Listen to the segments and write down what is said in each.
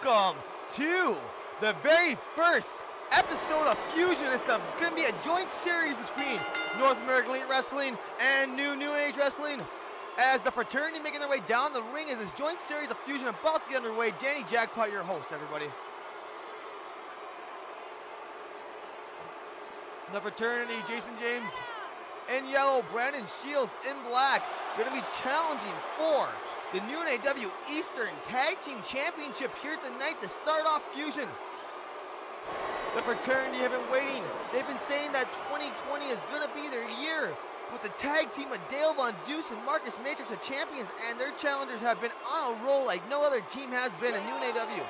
welcome to the very first episode of Fusion. It's going to be a joint series between North American Elite Wrestling and New Age Wrestling. As the Fraternity making their way down the ring as this joint series of Fusion about to get underway. Danny Jackpot, your host, everybody. The Fraternity, Jason James in yellow, Brandon Shields in black, going to be challenging for the NAEW Eastern Tag Team Championship here tonight to start off Fusion. The Fraternity have been waiting. They've been saying that 2020 is going to be their year with the tag team of Dale Von Deuce and Marcus Matrix as champions, and their challengers have been on a roll like no other team has been in NAEW.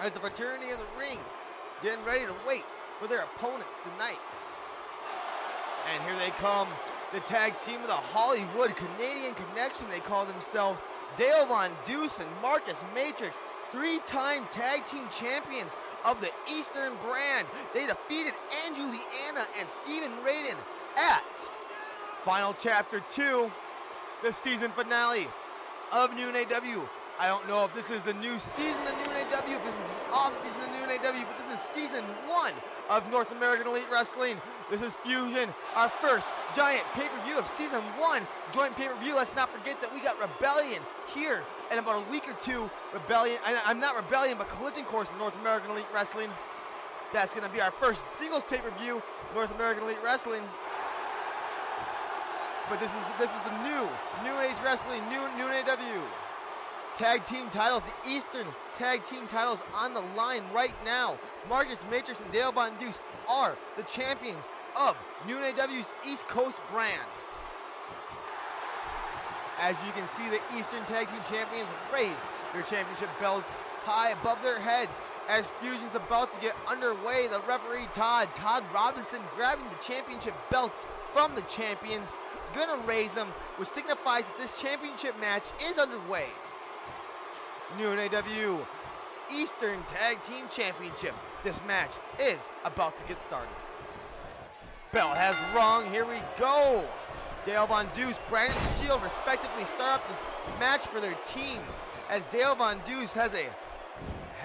As the Fraternity in the ring, getting ready to wait for their opponents tonight. And here they come, the tag team of the Hollywood Canadian Connection, they call themselves. Dale Von Deuce and Marcus Matrix, three-time tag team champions of the Eastern brand. They defeated Andrew Leanna and Steven Raiden at Final Chapter 2, the season finale of NAEW. I don't know if this is the new season of NAEW, if this is the off-season of NAEW, but this is season 1 of North American Elite Wrestling. This is Fusion, our first giant pay-per-view of season 1, joint pay-per-view. Let's not forget that we got Rebellion here in about a week or two. Rebellion, I'm not Rebellion, but Collision Course for North American Elite Wrestling. That's going to be our first singles pay-per-view, North American Elite Wrestling. But this is the new Age Wrestling, new NAEW. Tag team titles, the Eastern tag team titles on the line right now. Marcus Matrix and Dale Von Deuce are the champions of NAEW's East Coast brand. As you can see, the Eastern tag team champions raise their championship belts high above their heads as Fusion's about to get underway. The referee Todd Robinson grabbing the championship belts from the champions, gonna raise them, which signifies that this championship match is underway. NAEW Eastern Tag Team Championship. This match is about to get started. Bell has rung. Here we go. Dale Von Deuce, Brandon Shield respectively start up this match for their teams as Dale Von Deuce has a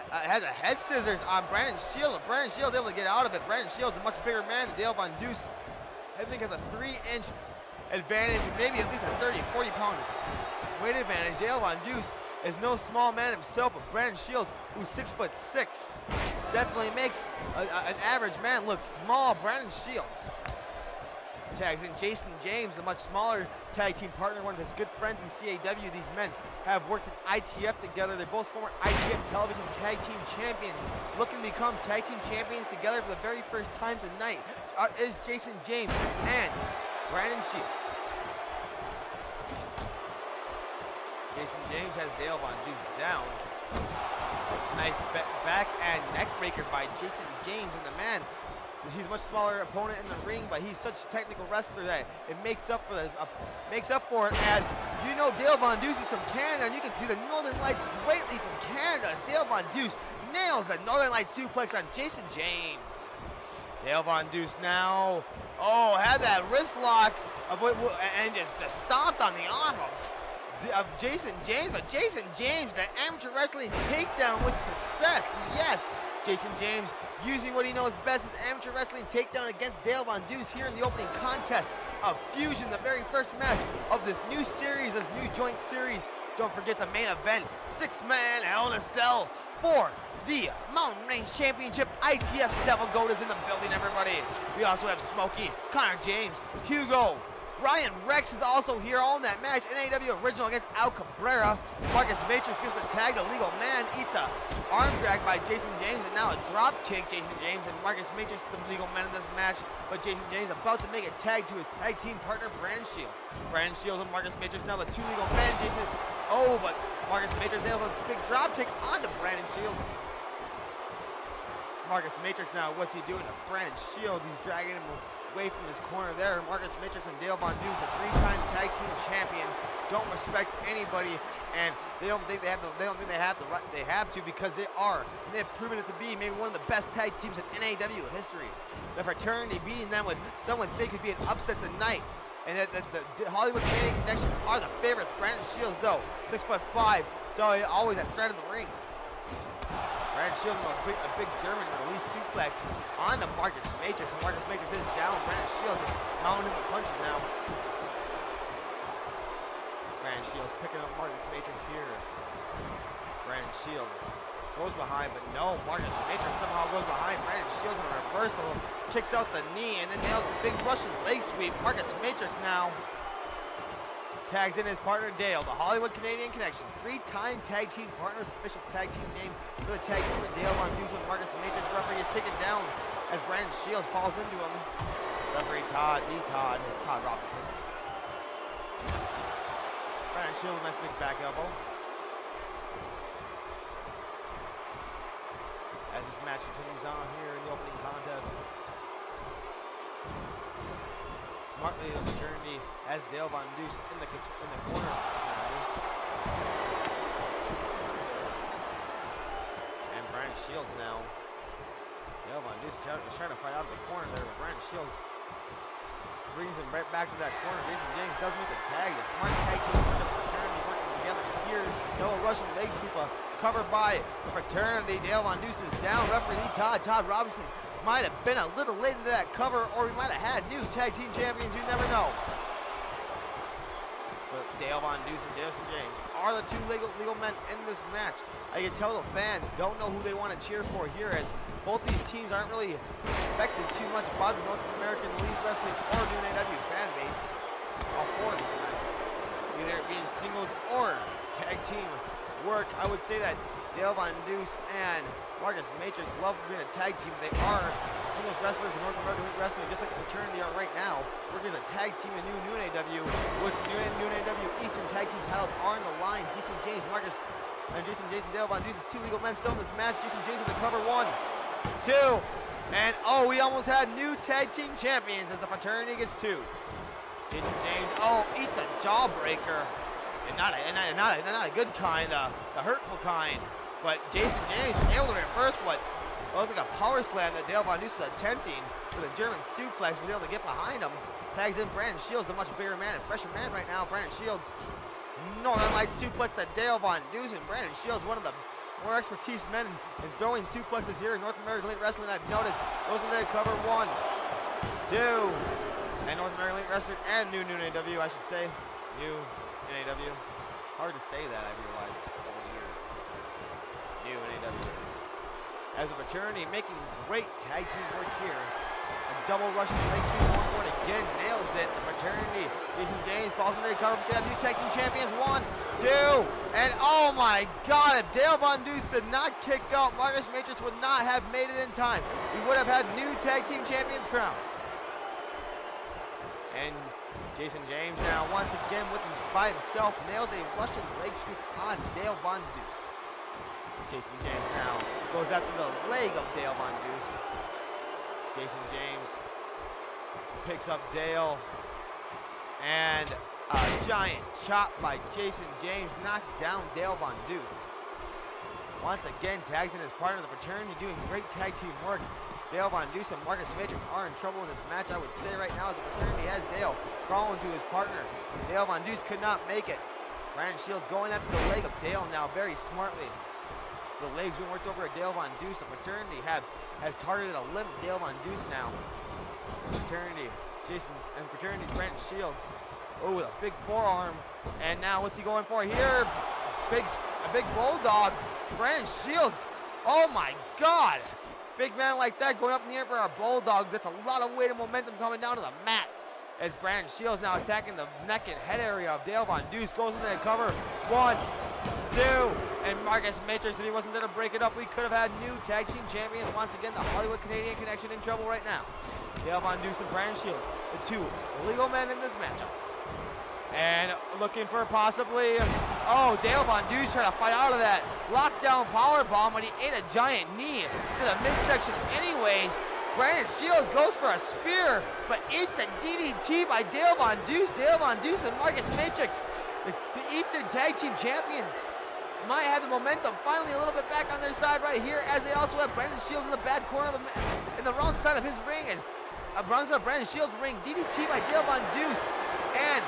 head scissors on Brandon Shield. Brandon Shield's able to get out of it. Brandon Shield's a much bigger man than Dale Von Deuce. I think has a 3-inch advantage, maybe at least a 40 pound weight advantage. Dale Von Deuce is no small man himself, but Brandon Shields, who's 6'6", definitely makes an average man look small. Brandon Shields tags in Jason James, the much smaller tag team partner, one of his good friends in CAW. These men have worked in ITF together. They're both former ITF television tag team champions, looking to become tag team champions together for the very first time tonight. Is Jason James and Brandon Shields. Jason James has Dale Von Deuce down. Nice back and neck breaker by Jason James, and the man, he's a much smaller opponent in the ring, but he's such a technical wrestler that it makes up for it. As you know, Dale Von Deuce is from Canada, and you can see the Northern Lights greatly from Canada as Dale Von Deuce nails the Northern Light suplex on Jason James. Dale Von Deuce now, had that wrist lock and just stomped on the arm of Jason James, but Jason James, the amateur wrestling takedown with success. Yes, Jason James using what he knows best, his amateur wrestling takedown against Dale Von Deuce here in the opening contest of Fusion, the very first match of this new series, this new joint series. Don't forget the main event, 6-man Hell in a Cell for the Mountain Range Championship. ITF's Devil Goat is in the building, everybody. We also have Smokey, Connor James, Hugo, Ryan Rex is also here, all in that match. NAEW original against Cabrera. Marcus Matrix gets the tag. The legal man eats a arm drag by Jason James, and now a drop kick. Jason James and Marcus Matrix the legal men in this match. But Jason James about to make a tag to his tag team partner, Brandon Shields. Brandon Shields and Marcus Matrix now the two legal men. But Marcus Matrix nails a big drop kick onto Brandon Shields. Marcus Matrix now, what's he doing to Brandon Shields? He's dragging him away from his corner there. Marcus Matrix and Dale Von Deuce are 3-time tag team champions. Don't respect anybody, and they don't think they have to because they are. And they've proven it to be maybe one of the best tag teams in NAEW history. The Fraternity beating them with some would say could be an upset tonight. And the Hollywood Canadian Connection are the favorites. Brandon Shields, though, 6'5", so always a threat in the ring. Brandon Shields with a big German release suplex on the Marcus Matrix. And Marcus Matrix is down. Brandon Shields is mounting him with punches now. Brandon Shields picking up Marcus Matrix here. Brandon Shields goes behind, but no, Marcus Matrix somehow goes behind. Brandon Shields in a reversal, kicks out the knee, and then nails the big Russian leg sweep. Marcus Matrix now tags in his partner Dale, the Hollywood Canadian Connection. 3-time tag team partners, official tag team name for the tag team with Dale Von Deuce with Marcus Matrix. Referee is taken down as Brandon Shields falls into him. Referee Todd Robinson. Brandon Shields, nice big back elbow. As this match continues on here in the opening contest. Smartly the Fraternity has Dale Von Deuce in the corner. And Brandon Shields now. Dale Von Deuce is trying to fight out of the corner there, but Brandon Shields brings him right back to that corner. Jason James does make a tag. The smart tag team for the Fraternity working together here. No Russian leg sweep, covered by the Fraternity. Dale Von Deuce is down. Referee Todd Robinson might have been a little late into that cover, or we might have had new tag team champions. You never know. But Dale Von Deuce and Jason James are the two legal men in this match. I can tell the fans don't know who they want to cheer for here, as both these teams aren't really expected too much by the North American Elite Wrestling or New NAEW fan base. All four of these tonight, either it being singles or tag team work. I would say that Dale Von Deuce and Marcus Matrix love being a tag team. They are singles wrestlers in North American Elite Wrestling, just like the Fraternity are right now, working as a tag team in New NAEW, which New NAEW Eastern Tag Team titles are on the line. Jason James and Dale Von Deuce, two legal men still in this match. Jason James in the cover, 1, 2, and oh, we almost had new tag team champions as the Fraternity gets 2. Jason James, eats a jawbreaker, and not a good kind, the hurtful kind. But Jason James able to reverse what looked like a power slam that Dale Von Deuce was attempting with a German suplex, was able to get behind him. Tags in Brandon Shields, the much bigger man and fresher man right now. Brandon Shields, Northern Light suplex that Dale Von Deuce, and Brandon Shields, one of the more expertise men in throwing suplexes here in North American Elite Wrestling. I've noticed goes into the cover, 1, 2, and North American Elite Wrestling and New NAEW, I should say. New NAEW. Hard to say that, I realize, over the years. New NAEW. As a Fraternity making great tag team work here. A double Russian leg sweep, one for it again, nails it. The Fraternity, Jason James falls into the cover, we have new tag team champions, 1, 2, and oh my God, if Dale Von Deuce did not kick out, Marcus Matrix would not have made it in time. We would have had new tag team champions crowned. And Jason James now once again by himself nails a Russian leg sweep on Dale Von Deuce. Jason James now goes after the leg of Dale Von Deuce. Jason James picks up Dale, and a giant chop by Jason James knocks down Dale Von Deuce. Once again tags in his partner, the Fraternity, doing great tag team work. Dale Von Deuce and Marcus Matrix are in trouble in this match. I would say right now, as the Fraternity has Dale crawling to his partner. Dale Von Deuce could not make it. Brandon Shields going after the leg of Dale now very smartly. The legs being worked over at Dale Von Deuce. The Fraternity has targeted a limp Dale Von Deuce now. Fraternity, Fraternity, Brandon Shields. Oh, with a big forearm. And now what's he going for here? A big bulldog. Brandon Shields. Oh my God. Big man like that going up in the air for our bulldog. That's a lot of weight and momentum coming down to the mat. As Brandon Shields now attacking the neck and head area of Dale Von Deuce. Goes into the cover. 1, 2, and Marcus Matrix, if he wasn't there to break it up, we could have had new tag team champions. Once again, the Hollywood Canadian Connection in trouble right now. Dale Von Deuce and Brandon Shields, the two legal men in this matchup. And looking for possibly, Dale Von Deuce trying to fight out of that lockdown powerbomb, but he ate a giant knee to the midsection anyways. Brandon Shields goes for a spear, but eats a DDT by Dale Von Deuce. Dale Von Deuce and Marcus Matrix, the Eastern Tag Team Champions, might have the momentum finally a little bit back on their side right here, as they also have Brandon Shields in the bad corner of in the wrong side of his ring, as wrong side of Brandon Shields' ring. DDT by Dale Von Deuce. And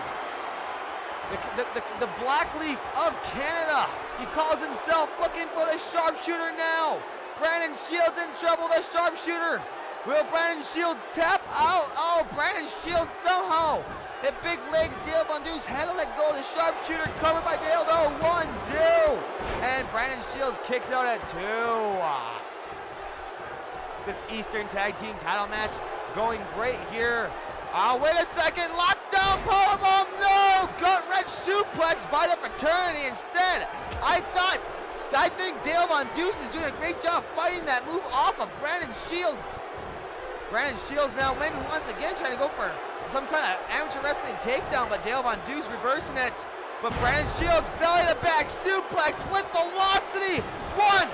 the Black Leaf of Canada, he calls himself looking for the sharpshooter now. Brandon Shields in trouble, the sharpshooter. Will Brandon Shields tap out? Oh, Brandon Shields somehow. Hit big legs, Dale Von Deuce had to let go of the sharpshooter, covered by Dale, though, 1-2. And Brandon Shields kicks out at 2. This Eastern Tag Team title match going great here. Wait a second, lockdown powerbomb, no! Gut wrench suplex by the Fraternity instead. I think Dale Von Deuce is doing a great job fighting that move off of Brandon Shields. Brandon Shields now maybe once again trying to go for some kind of amateur wrestling takedown, but Dale Von Deuce reversing it. But Brandon Shields belly to back suplex with velocity. 1,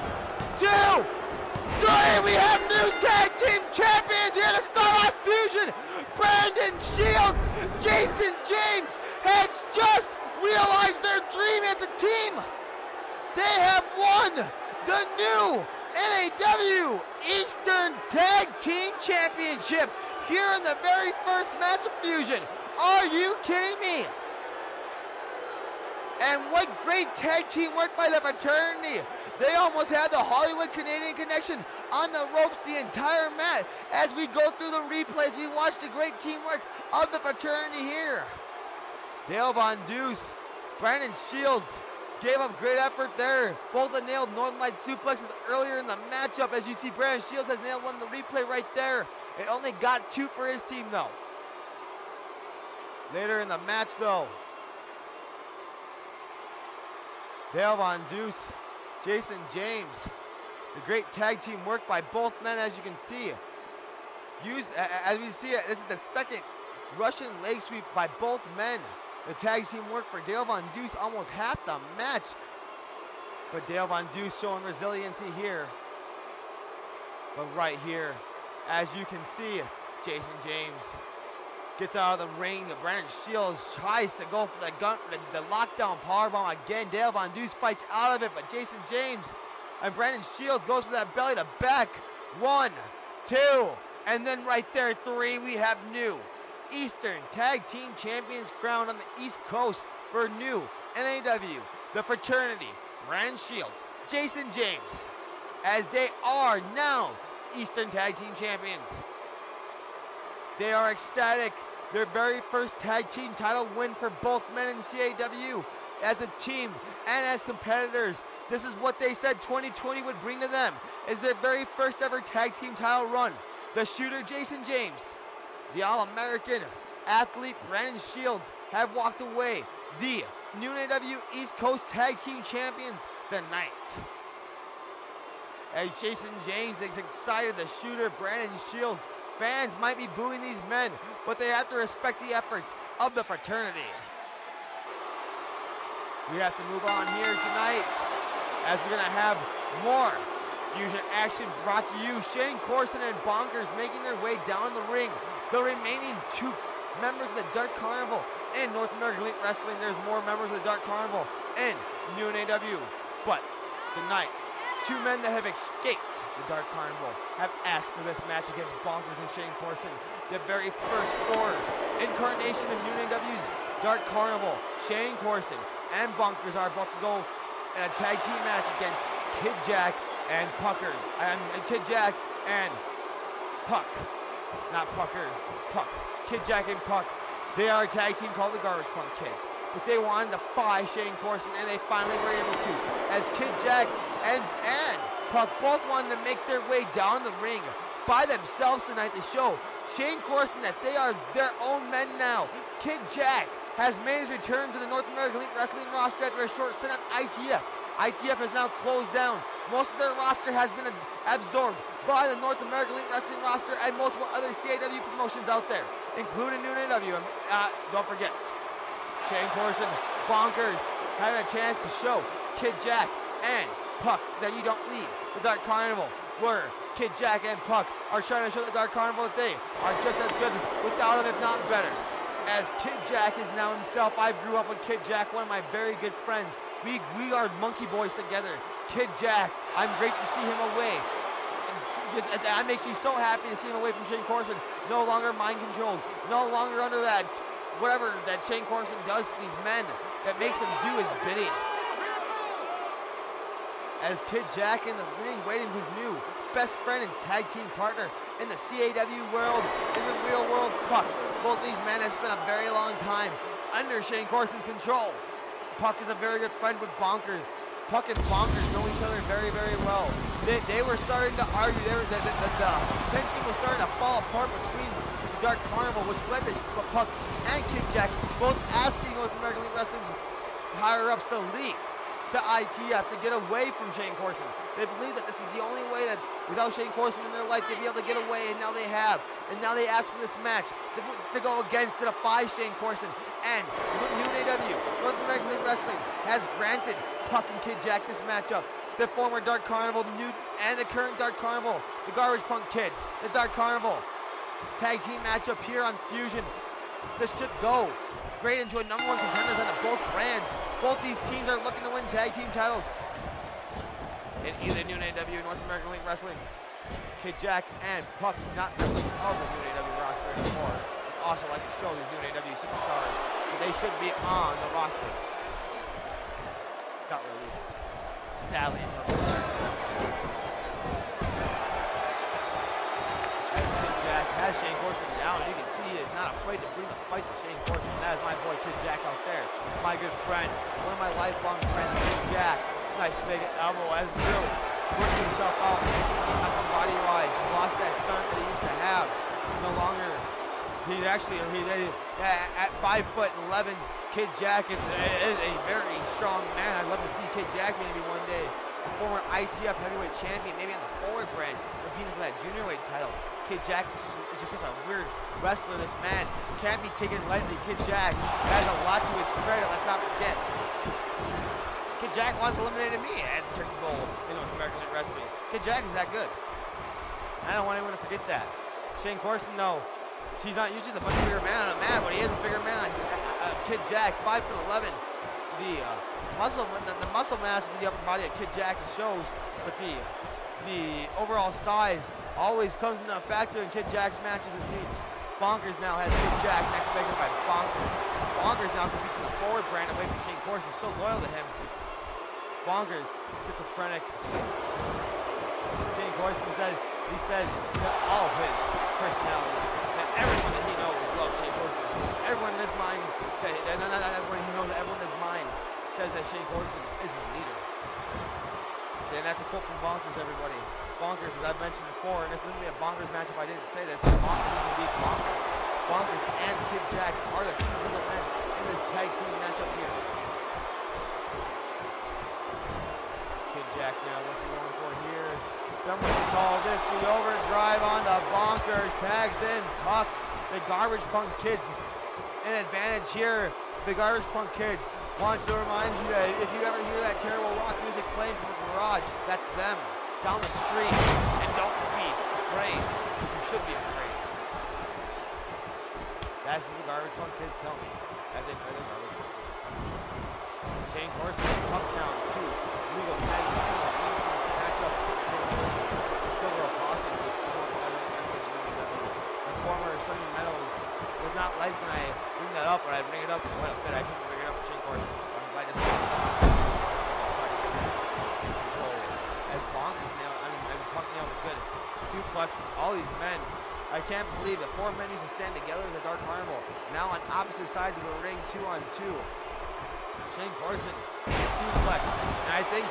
2, 3. We have new tag team champions here to start our fusion. Brandon Shields, Jason James has just realized their dream as a team. They have won the new NAEW Eastern Tag Team Championship here in the very first match of Fusion. Are you kidding me? And what great tag team work by the Fraternity. They almost had the Hollywood Canadian connection on the ropes the entire match. As we go through the replays, we watch the great teamwork of the Fraternity here. Dale Von Deuce, Brandon Shields gave up great effort there. Both have nailed Northern Light suplexes earlier in the matchup. As you see, Brandon Shields has nailed one in the replay right there. It only got 2 for his team though. Later in the match though, Dale Von Deuce, Jason James, the great tag team work by both men, as you can see. As we see it, this is the second Russian leg sweep by both men. The tag team work for Dale Von Deuce almost half the match. But Dale Von Deuce showing resiliency here. But right here, as you can see, Jason James gets out of the ring. Brandon Shields tries to go for the lockdown powerbomb again. Dale Von Deuce fights out of it, but Jason James and Brandon Shields goes for that belly to back. 1, 2, and then right there, 3. We have new Eastern Tag Team Champions crowned on the East Coast for new NAEW, the Fraternity, Brandon Shields, Jason James, as they are now Eastern Tag Team Champions. They are ecstatic. Their very first tag team title win for both men in CAW as a team and as competitors. This is what they said 2020 would bring to them, is their very first ever tag team title run. The shooter Jason James, the All-American athlete Brandon Shields have walked away the new NAEW East Coast Tag Team Champions tonight. As Jason James is excited, the shooter Brandon Shields, fans might be booing these men, but they have to respect the efforts of the Fraternity. We have to move on here tonight, as we're going to have more Fusion action brought to you. Shane Corson and Bonkers making their way down the ring. The remaining 2 members of the Dark Carnival in North American Elite Wrestling. There's more members of the Dark Carnival in new NAEW. But tonight, 2 men that have escaped the Dark Carnival have asked for this match against Bonkers and Shane Corson. The very first 4 incarnation of new NAEW's Dark Carnival. Shane Corson and Bonkers are about to go in a tag team match against Kid Jack and Puckers. Kid Jack and Puck. Not Puckers, Puck. Kid Jack and Puck. They are a tag team called the Garbage Punk Kids. But they wanted to defy Shane Corson, and they finally were able to. As Kid Jack and Puck both wanted to make their way down the ring by themselves tonight to show Shane Corson that they are their own men now. Kid Jack has made his return to the North American Elite Wrestling roster after a short stint at ITF. ITF has now closed down. Most of their roster has been absorbed by the North American Elite Wrestling roster and multiple other CAW promotions out there, including new NAEW. Don't forget, Shane Corson, Bonkers, having a chance to show Kid Jack and Puck that you don't leave the Dark Carnival, where Kid Jack and Puck are trying to show the Dark Carnival that they are just as good without him, if not better. As Kid Jack is now himself, I grew up with Kid Jack, one of my very good friends. We are monkey boys together. Kid Jack, I'm great to see him away. That makes me so happy to see him away from Shane Corson. No longer mind controlled. No longer under that whatever that Shane Corson does to these men that makes them do his bidding. As Kid Jack in the ring waiting his new best friend and tag team partner in the CAW world, in the real world, Puck. Both these men have spent a very long time under Shane Corson's control. Puck is a very good friend with Bonkers. Puck and Bonkers know each other very, very well. They were starting to argue. The tension was starting to fall apart between the Dark Carnival, which led to Puck and Kid Jack both asking North American League Wrestling's higher-ups to leave to ITF to get away from Shane Corson. They believe that this is the only way that without Shane Corson in their life they'd be able to get away, and now they have. And now they ask for this match to go against, to defy Shane Corson. And NAEW, North American League Wrestling, has granted Puck and Kid Jack this matchup. The former Dark Carnival, and the current Dark Carnival, the Garbage Punk Kids, the Dark Carnival tag team matchup here on Fusion. This should go great into a #1 contenders on both brands. Both these teams are looking to win tag team titles in either NAEW North American League Wrestling. Kid Jack and Puck not members of the NAEW roster anymore. We'd also like to show these NAEW superstars that they should be on the roster. Got released, sadly, until the as Kid Jack has Shane Corson down. You can see he is not afraid to bring the fight to Shane Corson. That is my boy Kid Jack out there. My good friend, one of my lifelong friends, Kid Jack. Nice big elbow as really working himself out upper body wise. He lost that stunt that he used to have. No longer. He's actually at 5'11", Kid Jack is a very strong man. I'd love to see Kid Jack maybe one day. A former ITF heavyweight champion, maybe on the forward brand, competing for that junior weight title. Kid Jack is just such a weird wrestler. This man can't be taken lightly. Kid Jack has a lot to his credit. Let's not forget. Kid Jack once eliminated me at Turkey Bowl in North American League Wrestling. Kid Jack is that good. I don't want anyone to forget that. Shane Corson, though, he's not usually the much bigger man on a mat, but he is a bigger man on Kid Jack, 5'11". The muscle mass of the upper body of Kid Jack shows, but the overall size always comes into a factor in Kid Jack's matches, it seems. Bonkers now has Kid Jack next figure by Bonkers. Bonkers now competes in the forward brand away from Shane Corson, still loyal to him. Bonkers, schizophrenic. Shane Corson says that all of his personalities, that everyone that he knows loves Shane Corson. Everyone in his mind, not everyone he knows, everyone in his mind says that Shane Corson is his leader. And that's a quote from Bonkers, everybody. Bonkers, as I've mentioned before, and this isn't going to be a Bonkers match if I didn't say this, Bonkers is going to beat Bonkers. Bonkers and Kid Jack are the two middle men in this tag team matchup here. Kid Jack now, what's he going for here? Someone can call this the overdrive on the Bonkers, tags in Puck. The Garbage Punk Kids an advantage here. The Garbage Punk Kids want to remind you that if you ever hear that terrible rock music playing from the garage, that's them down the street. And don't be afraid, because you should be afraid. That's what the Garbage Punk Kids tell me as they play the Garbage Punk Kids. Shane Corson is Puck down to Hugo tag matchup. The Silver Apostle, the former Sunny Meadows, was not like when I bring that up, but I bring it up quite a bit. I couldn't bring it up with Shane Corson. I'm glad to see control. As Bonkers now, Puck now was good. Suplex all these men. I can't believe that 4 men used to stand together in the Dark Carnival. Now on opposite sides of the ring, 2-on-2. Shane Corson, suplex. And I think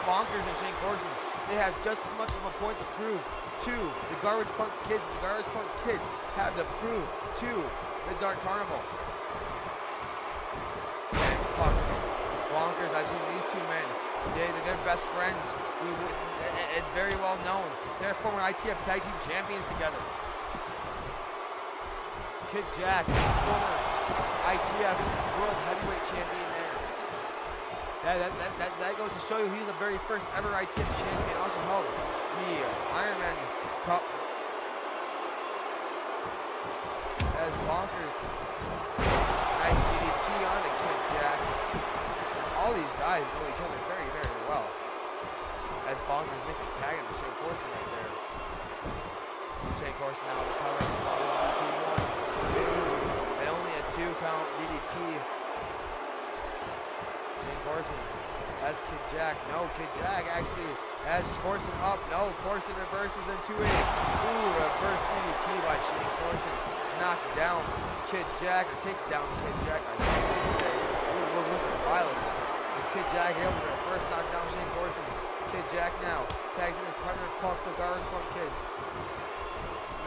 Bonkers and Shane Corson, they have just as much of a point to prove to the Garbage Punk Kids. The Garbage Punk Kids have to prove to the Dark Carnival. And Puck, Bonkers, I've seen these two men. They're best friends. It's very well known. They're former ITF Tag Team Champions together. Kid Jack, former ITF World Heavyweight Champion there. That goes to show you he's the very first ever ITF champion. Also held the Ironman Cup. As Bonkers, nice DDT on the Kid Jack. All these guys know each other very, very well. As Bonkers makes a tag into Shane Corson right there. Shane Corson now recovering. 1, 2, 1, 2, and only a 2 2-count DDT. Shane Corson has Kid Jack. No, Kid Jack actually has Corson up. No, Corson reverses into a reverse DDT by Shane Corson. Knocks down Kid Jack, or takes down Kid Jack, I should say. With some violence. And Kid Jack able to first knock down Shane Corson. Kid Jack now tags in his partner Puck, the Garbage Punk Kids.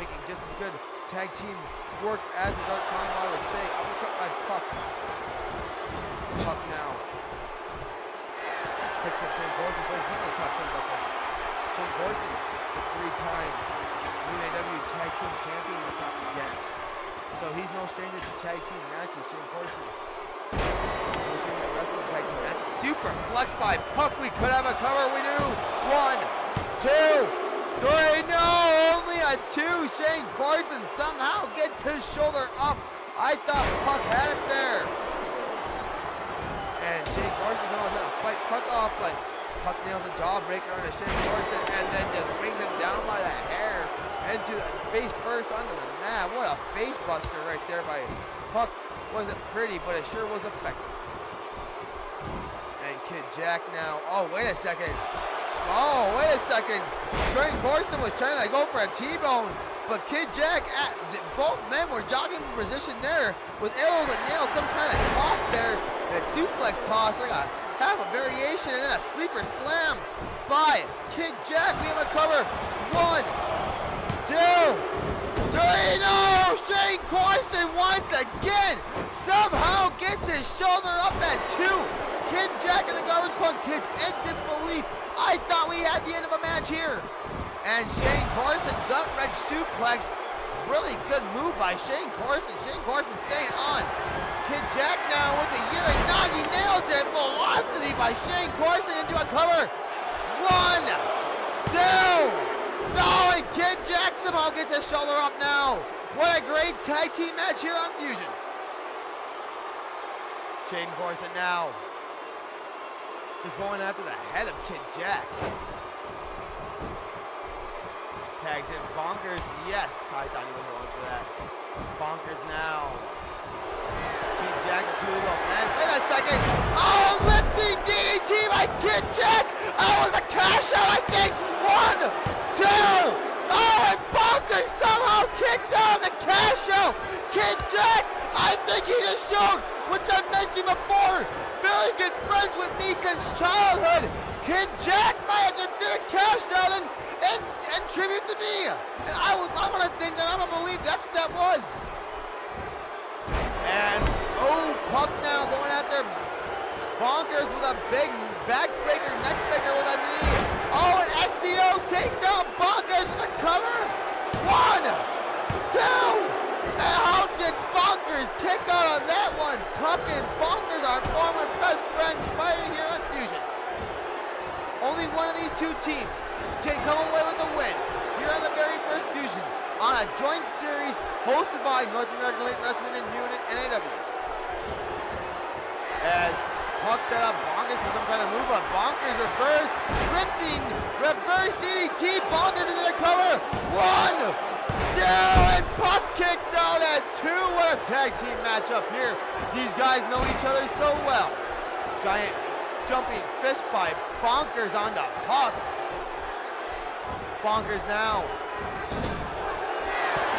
Making just as good tag team work as the Dark Triangle, I would say. Uppercut by Puck. Puck now picks up Shane Corson, plays him on the top turnbuckle. Shane Corson, the 3-time NAEW Tag Team Champion, let's not forget. So he's no stranger to tag team matches. Shane Corson, no stranger to wrestling tag team matches. Super flex by Puck. We could have a cover. We do. 1, 2. 3, no, only a 2. Shane Corson somehow gets his shoulder up. I thought Puck had it there. And Shane Corson knows how to fight Puck off, but Puck nails a jawbreaker onto Shane Corson and then just brings him down by the hair into the face first onto the mat. What a face buster right there by Puck. Wasn't pretty, but it sure was effective. And Kid Jack now, oh, wait a second. Oh, wait a second. Shane Corson was trying to go for a T-bone, but Kid Jack, both men were jogging in position there, was able to nail some kind of toss there, a suplex toss, like a half a variation, and then a sleeper slam by Kid Jack. We have a cover. 1, 2, 3, no! Shane Corson once again somehow gets his shoulder up at 2. Kid Jack and the Garbage Punk Kids in disbelief. I thought we had the end of a match here. And Shane Corson, gut wrench suplex. Really good move by Shane Corson. Shane Corson staying on. Kid Jack now with the Uranagi nails it. Velocity by Shane Corson into a cover. 1, 2. No, and Kid Jack somehow gets his shoulder up now. What a great tag team match here on Fusion. Shane Corson now just going after the head of Kid Jack. Tags in Bonkers. Yes, I thought he was going for that. Bonkers now. Kid Jack with 2 little men. Wait a second. Oh, lifting DDT by Kid Jack. That was a cash out, I think. 1, 2. Oh, and Bonkers somehow kicked out the cash out. Kid Jack, I think he just showed, which I mentioned before, very good friends with me since childhood. Kid Jack might have just did a cash out and tribute to me. And I'm gonna think that, I'm gonna believe that's what that was. And Puck now going after Bonkers with a big backbreaker, neckbreaker with a knee. Oh, and STO takes down Bonkers with a cover. 1, 2. And how did Bonkers kick out on that one? Puck and Bonkers are former best friends fighting here on Fusion. Only one of these 2 teams can come away with a win here on the very first Fusion on a joint series hosted by North American Elite Wrestling and NAEW. As Puck set up Bonkers for some kind of move, but Bonkers reverse, lifting, reverse DDT. Bonkers is in the cover. 1, 2, and Puck kicks out at 2. What a tag team matchup here. These guys know each other so well. Giant jumping fist by Bonkers on the Puck. Bonkers now.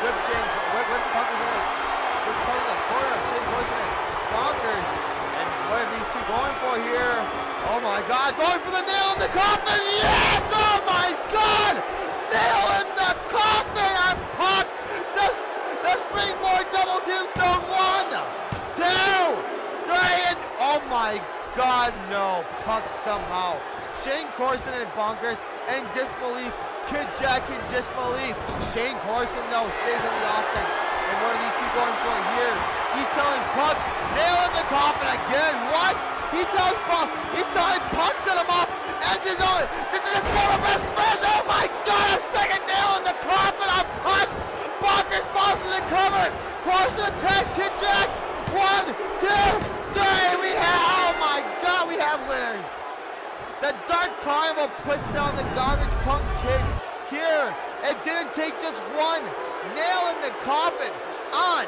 Whip Bonkers in the corner of Shane Corson. Bonkers. And what are these 2 going for here? Oh my God, going for the nail in the coffin. Yes! Oh my God! Nail in the coffin on Puck. The springboard double tombstone. 1, 2, 3, and oh my God, no. Puck somehow. Shane Corson and Bonkers in disbelief. Kid Jack in disbelief. Shane Corson, though, stays on the offense. And what are these 2 going for here? He's telling Puck, nail in the coffin again. What? He tells Puck, he's telling Puck set him up as his own. This is his former best friend. Oh my God, a second nail in the coffin on Puck. Bonkers falls to the cover. Corson attacks Kid Jack. 1, 2, 3. We have, oh my God, we have winners. The Dark Carnival puts down the Garbage Punk Kids here. It didn't take just 1 nail in the coffin on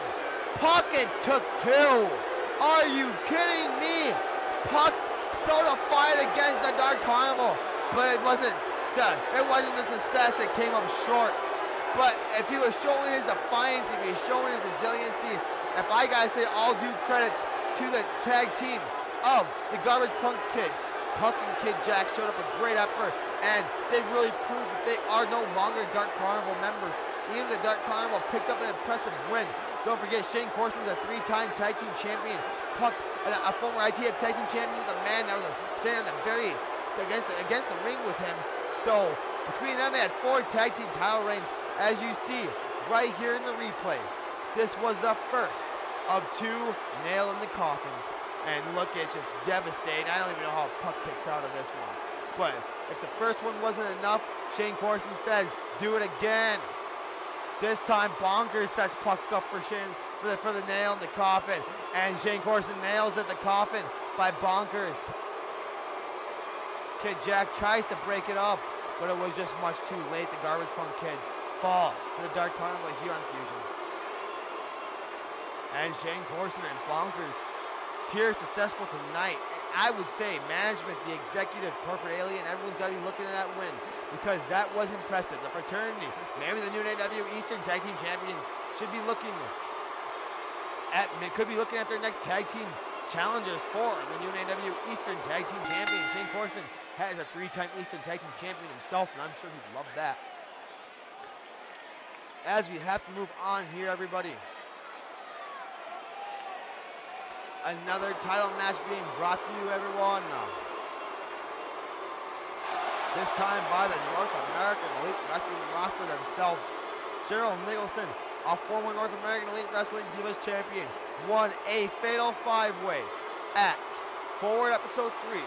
Puckett took 2. Are you kidding me? Puck sort of fight against the Dark Carnival, but it wasn't the success. It came up short. But if he was showing his defiance, if he was showing his resiliency, if I gotta say all due credit to the tag team of the Garbage Punk Kids, Puck and Kid Jack showed up a great effort, and they really proved that they are no longer Dark Carnival members. Even the Dark Carnival picked up an impressive win. Don't forget, Shane Corson is a 3-time tag team champion. Puck, a former ITF tag team champion, with a man that was standing on the very against the ring with him. So between them, they had 4 tag team title reigns, as you see right here in the replay. This was the first of 2 nail in the coffins. And look, it's just devastating. I don't even know how Puck kicks out of this one. But if the first one wasn't enough, Shane Corson says, do it again. This time, Bonkers sets Puck up for the nail in the coffin. And Shane Corson nails at the coffin by Bonkers. Kid Jack tries to break it up, but it was just much too late. The Garbage Punk Kids fall to the Dark Carnival here on Fusion. And Shane Corson and Bonkers here successful tonight. I would say management, the executive, corporate alien, everyone's got to be looking at that win, because that was impressive. The Fraternity, maybe the new NAEW Eastern Tag Team Champions, could be looking at their next tag team challengers for the new NAEW Eastern Tag Team Champion. Shane Corson has a 3-time Eastern Tag Team Champion himself, and I'm sure he'd love that. As we have to move on here, everybody. Another title match being brought to you, everyone. This time by the North American Elite Wrestling roster themselves. Cheryl Nicholson, a former North American Elite Wrestling Divas champion, won a fatal 5-way at Forward Episode 3,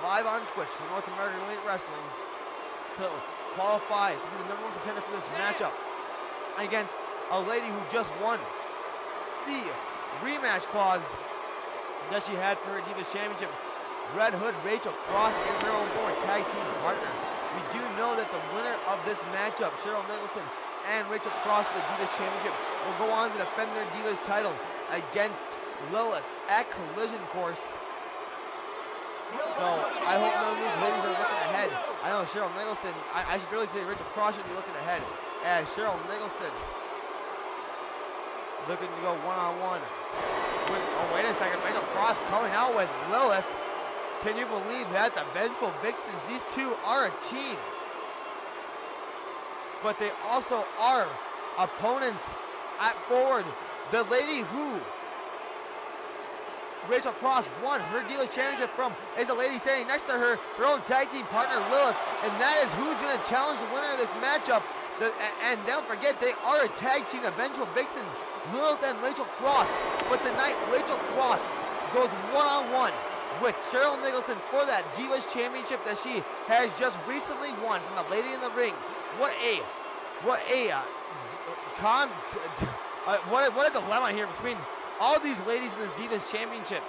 live on Twitch for North American Elite Wrestling, to qualify to be the #1 contender for this matchup against a lady who just won the rematch clause that she had for her Divas Championship. Red Hood Rachel Cross against her own former tag team partner. We do know that the winner of this matchup, Cheryl Nicholson and Rachel Cross for the Divas Championship, will go on to defend their Divas title against Lilith at Collision Course. So I hope none of these ladies are looking ahead. I know Cheryl Nicholson, I should really say Rachel Cross should be looking ahead, as Cheryl Nicholson looking to go one-on-one. Oh, wait a second. Rachel Cross coming out with Lilith. Can you believe that? The Vengeful Vixens. These two are a team. But they also are opponents at Forward. The lady who Rachel Cross won her Divas Championship from is a lady standing next to her own tag team partner, Lilith. And that is who's going to challenge the winner of this matchup. And don't forget, they are a tag team, the Vengeful Vixens. Lilith and Rachel Cross, but tonight Rachel Cross goes one-on-one with Cheryl Nicholson for that Divas Championship that she has just recently won from the Lady in the Ring. What a dilemma here between all these ladies in this Divas Championship.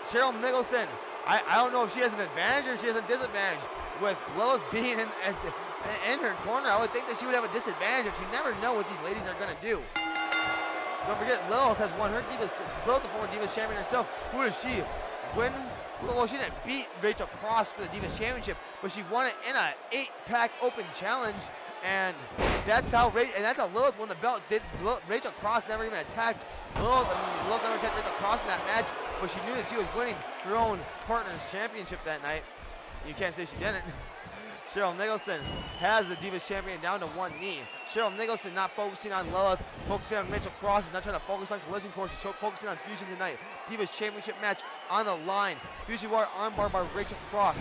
Cheryl Nicholson, I don't know if she has an advantage or she has a disadvantage with Lilith being in her corner. I would think that she would have a disadvantage, if you never know what these ladies are going to do. Don't forget, Lilith has won her Divas, Lilith, the former Divas champion herself. Who does she win? Well, she didn't beat Rachel Cross for the Divas Championship, but she won it in an 8-pack open challenge, and that's how Lilith won the belt. Rachel Cross never even attacked Lilith. Lilith never attacked Rachel Cross in that match, but she knew that she was winning her own partner's championship that night. You can't say she didn't. Cheryl Nicholson has the Divas champion down to one knee. Cheryl Nicholson not focusing on Lilith, focusing on Rachel Cross, and not trying to focus on Collision Course, focusing on Fusion tonight. Divas championship match on the line. Fusion War armbar by Rachel Cross.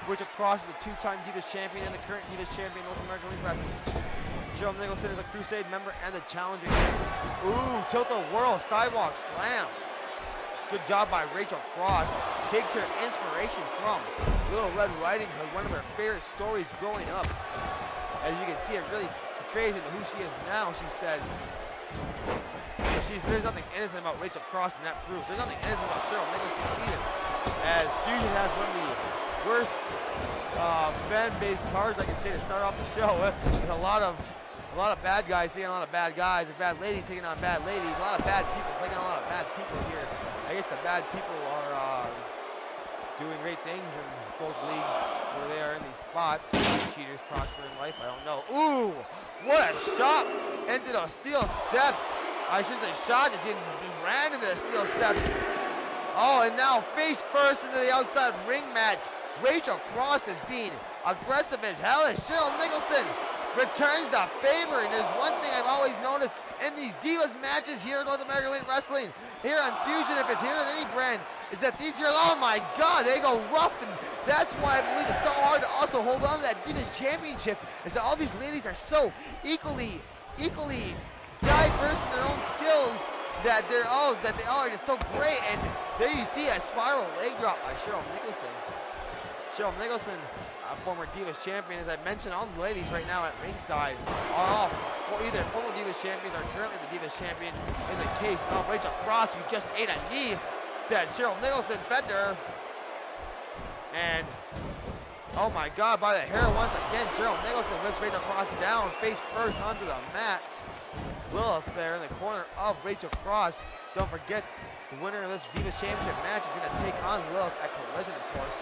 Rachel Cross is a 2-time Divas champion and the current Divas champion in North American Elite Wrestling. Cheryl Nicholson is a Crusade member and the challenger. Ooh, tilt-a-whirl sidewalk slam. Good job by Rachel Cross. Takes her inspiration from Little Red Riding Hood, one of her favorite stories growing up. As you can see, it really portrays into who she is now, she says. There's nothing innocent about Rachel Cross, and that proves. There's nothing innocent about Cheryl Nicholson either. As Fusion has one of the worst fan-based cards, I can say, to start off the show. With a lot of A lot of bad guys taking on a lot of bad guys, or bad ladies taking on bad ladies. A lot of bad people taking on a lot of bad people here. I guess the bad people are doing great things in both leagues where they are in these spots. Cheaters prosper in life, I don't know. Ooh, what a shot into those steel steps. I should say shot, just ran into the steel steps. Oh, and now face first into the outside ring match. Rachel Cross is being aggressive as hell as Cheryl Nicholson returns the favor. And there's one thing I've always noticed in these Divas matches here in North American Elite Wrestling, here on Fusion, if it's here in any brand, is that these girls, oh my God, they go rough, and that's why I believe it's so hard to also hold on to that Divas Championship, is that all these ladies are so equally diverse in their own skills, that they all are just so great. And there you see a spiral leg drop by Cheryl Nicholson. Cheryl Nicholson, former Divas champion, as I mentioned, all the ladies right now at ringside are all either former Divas champions or currently the Divas champion. In the case of Rachel Cross, who just ate a knee that Cheryl Nicholson fed to her. And oh my God, by the hair once again, Cheryl Nicholson lifts Rachel Cross down, face first onto the mat. Lilith there in the corner of Rachel Cross. Don't forget, the winner of this Divas Championship match is going to take on Lilith at Collision, of course.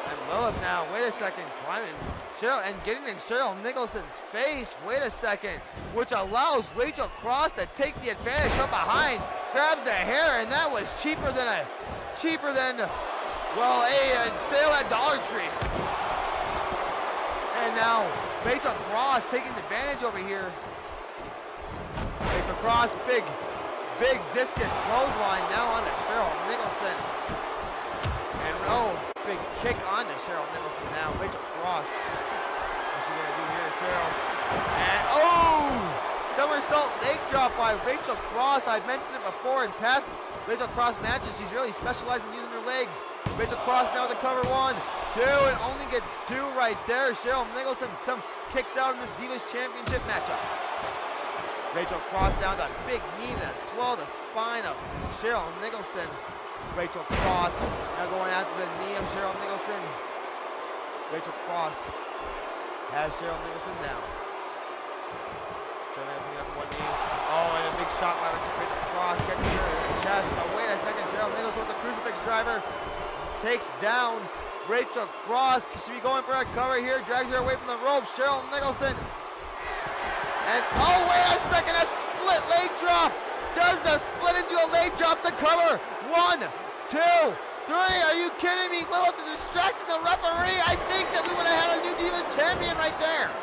And Lilith now, wait a second, climbing Cheryl and getting in Cheryl Nicholson's face. Wait a second, which allows Rachel Cross to take the advantage from behind. Grabs the hair, and that was cheaper than well, a sale at Dollar Tree. And now Rachel Cross taking advantage over here. Rachel Cross, big discus clothesline now on to Cheryl Nicholson. And oh, big kick on to Cheryl Nicholson now. Rachel Cross. What's she gonna do here, Cheryl? And oh, somersault leg drop by Rachel Cross. I've mentioned it before in past Rachel Cross matches. She's really specialized in using her legs. Rachel Cross now with the cover 1, 2, and only gets 2 right there. Cheryl Nicholson some kicks out in this Divas Championship matchup. Rachel Cross down that big knee that swelled the spine of Cheryl Nicholson. Rachel Cross now going after the knee of Cheryl Nicholson. Rachel Cross has Cheryl Nicholson down. Cheryl Nicholson up one knee. Oh, and a big shot by Rachel Cross catching her in the chest. But wait a second, Cheryl Nicholson with the crucifix driver takes down Rachel Cross. Should be going for a cover here. Drags her away from the ropes. Cheryl Nicholson. And oh, wait a second, a split leg drop. Does the split into a leg drop to cover. 1, 2, 3. Are you kidding me? Lilith is distracting the referee. I think that we would have had a new Divas champion right there.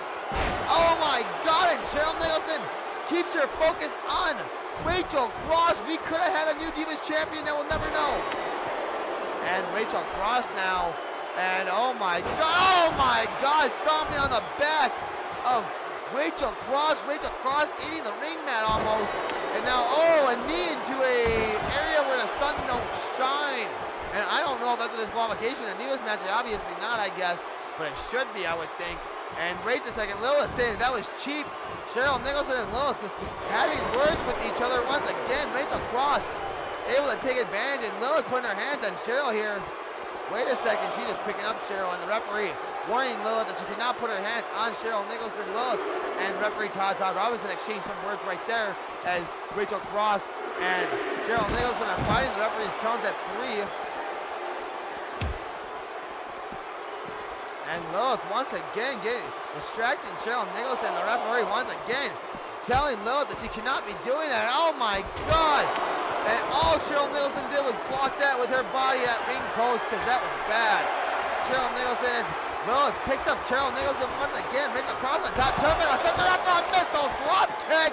Oh my God, and Cheryl Nicholson keeps her focus on Rachel Cross. We could have had a new Divas champion that we'll never know. And Rachel Cross now, and oh my God, stomping on the back of Rachel Cross eating the ring mat almost. And now, oh, a knee into a area where the sun don't shine. And I don't know if that's a disqualification in a Divas match. Obviously not, I guess, but it should be, I would think. And wait a second, Lilith saying that was cheap. Cheryl Nicholson and Lilith just having words with each other once again. Rachel Cross able to take advantage, and Lilith putting her hands on Cheryl here. Wait a second, she just picking up Cheryl, and the referee warning Lilith that she cannot put her hands on Cheryl Nicholson. Lilith and referee Todd Robinson exchange some words right there as Rachel Cross and Cheryl Nicholson are fighting. The referee's count at 3. And Lilith once again distracting Cheryl Nicholson. The referee once again telling Lilith that she cannot be doing that. Oh my God! And all Cheryl Nicholson did was block that with her body at ring post, because that was bad. Cheryl Nicholson, Lilith picks up Cheryl Nicholson once again. Rachel Cross on top, terminal, sets her up for a missile drop kick.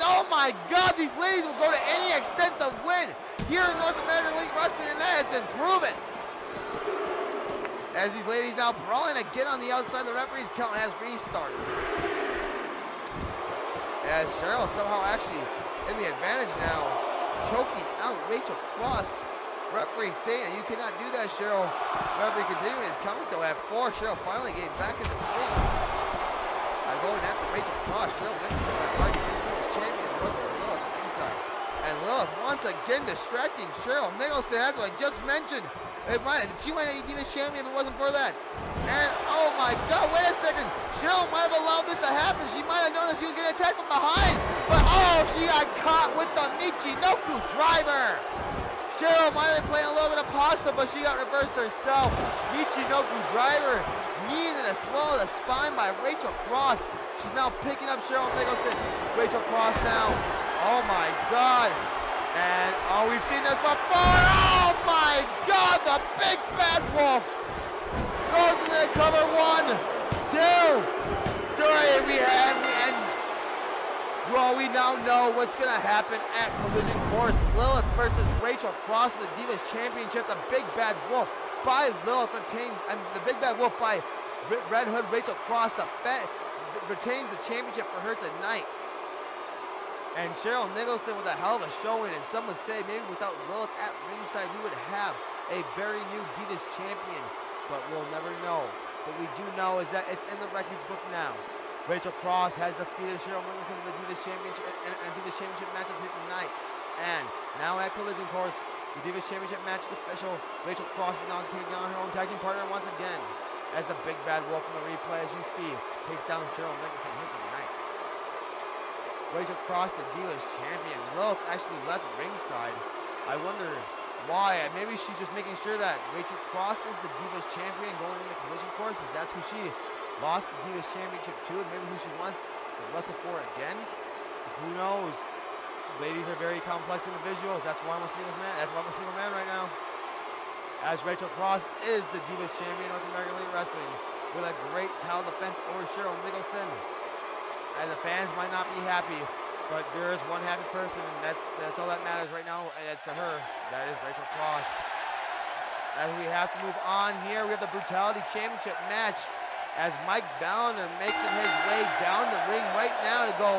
Oh my God, these ladies will go to any extent to win here in North American Elite Wrestling, and that has been proven. As these ladies now brawling again on the outside, the referee's count has restarted. As Cheryl somehow actually in the advantage now, choking out Rachel Cross. Referee saying you cannot do that, Cheryl. Referee continuing his count though at 4. Cheryl finally getting back in the ring. Going after Rachel Cross. Cheryl Nicholson had already been Divas champion. It wasn't Lilith on the inside. And Lilith Lilith once again distracting Cheryl. Nicholson, that's what I just mentioned. She might not be the champion if it wasn't for that. And, oh my God, wait a second. Cheryl might have allowed this to happen. She might have known that she was getting attacked from behind. But, oh, she got caught with the Michinoku driver. Cheryl might have been playing a little bit of pasta, but she got reversed herself. Michinoku driver. Knee to the swallow of the spine by Rachel Cross. She's now picking up Cheryl Nicholson. Rachel Cross now. Oh my God. And, oh, we've seen this before. Oh my God, the big bad wolf goes into the cover. 1, 2, 3. And well, we now know what's gonna happen at Collision Course. Lilith versus Rachel Cross for the Divas Championship. The big bad wolf by Lilith retains, and the big bad wolf by Red Hood Rachel Cross retains the championship for her tonight. And Cheryl Nicholson with a hell of a showing, and some would say maybe without Lilith at ringside we would have a very new Divas champion, but we'll never know. What we do know is that it's in the records book now. Rachel Cross has defeated Cheryl Nicholson for the Divas Championship and Divas Championship matchup here tonight. And now at Collision Course, the Divas Championship match is official. Rachel Cross is now taking on her own tag team partner once again, as the big bad wolf from the replay, as you see, takes down Cheryl Nicholson here tonight. Rachel Cross, the Divas champion. Lilith actually left ringside. I wonder why. Maybe she's just making sure that Rachel Cross is the Divas champion going into Collision Course, because that's who she lost the Divas championship to, and maybe who she wants to wrestle for again. Who knows? Ladies are very complex individuals. That's why I'm a single man. That's why I'm a single man right now. As Rachel Cross is the Divas champion of North American Elite Wrestling with a great title defense over Cheryl Nicholson. And the fans might not be happy, but there is one happy person, and that's all that matters right now, and to her, that is Rachel Cross. As we have to move on here, we have the Brutality Championship match, as Mike Valander making his way down the ring right now to go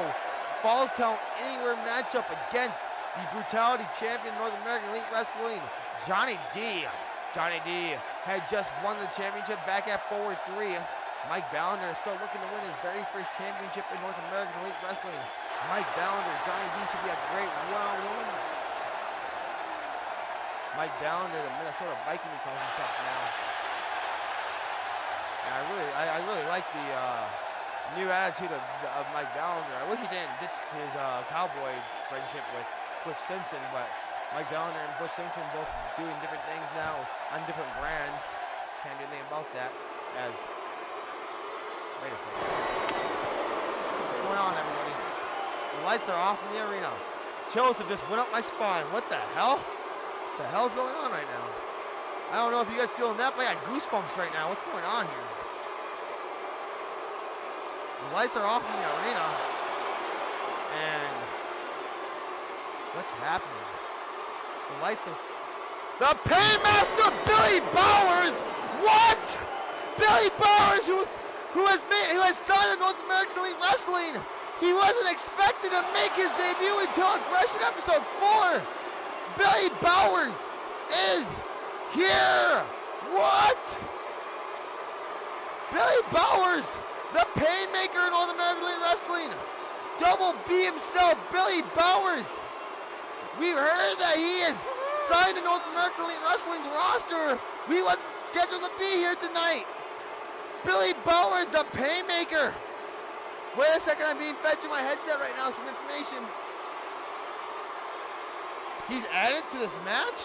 Falls Count Anywhere matchup against the Brutality Champion North American Elite Wrestling, Jonny D. Jonny D had just won the championship back at Forward 3. Mike Valander is still looking to win his very first championship in North American Elite Wrestling. Mike Valander, Jonny D should be a great one-on-one. Mike Valander, the Minnesota Viking, he calls himself now. And I really like the new attitude of Mike Valander. I wish he didn't ditch his cowboy friendship with Butch Simpson, but Mike Valander and Butch Simpson both doing different things now on different brands. Can't do anything about that. As wait a second. What's going on, everybody? The lights are off in the arena. Chills have just went up my spine. What the hell? What the hell's going on right now? I don't know if you guys feeling that, but I got goosebumps right now. What's going on here? The lights are off in the arena. And what's happening? The lights are... The Paymaster Billy Bowers! What? Billy Bowers, who has signed in North American Elite Wrestling. He wasn't expected to make his debut until Aggression Episode 4. Billy Bowers is here. What? Billy Bowers, the Painmaker in North American Elite Wrestling. Double B himself, Billy Bowers. We've heard that he is signed to North American Elite Wrestling's roster. He wasn't scheduled to be here tonight. Billy Bowers, the Painmaker. Wait a second, I'm being fed to my headset right now, some information. He's added to this match.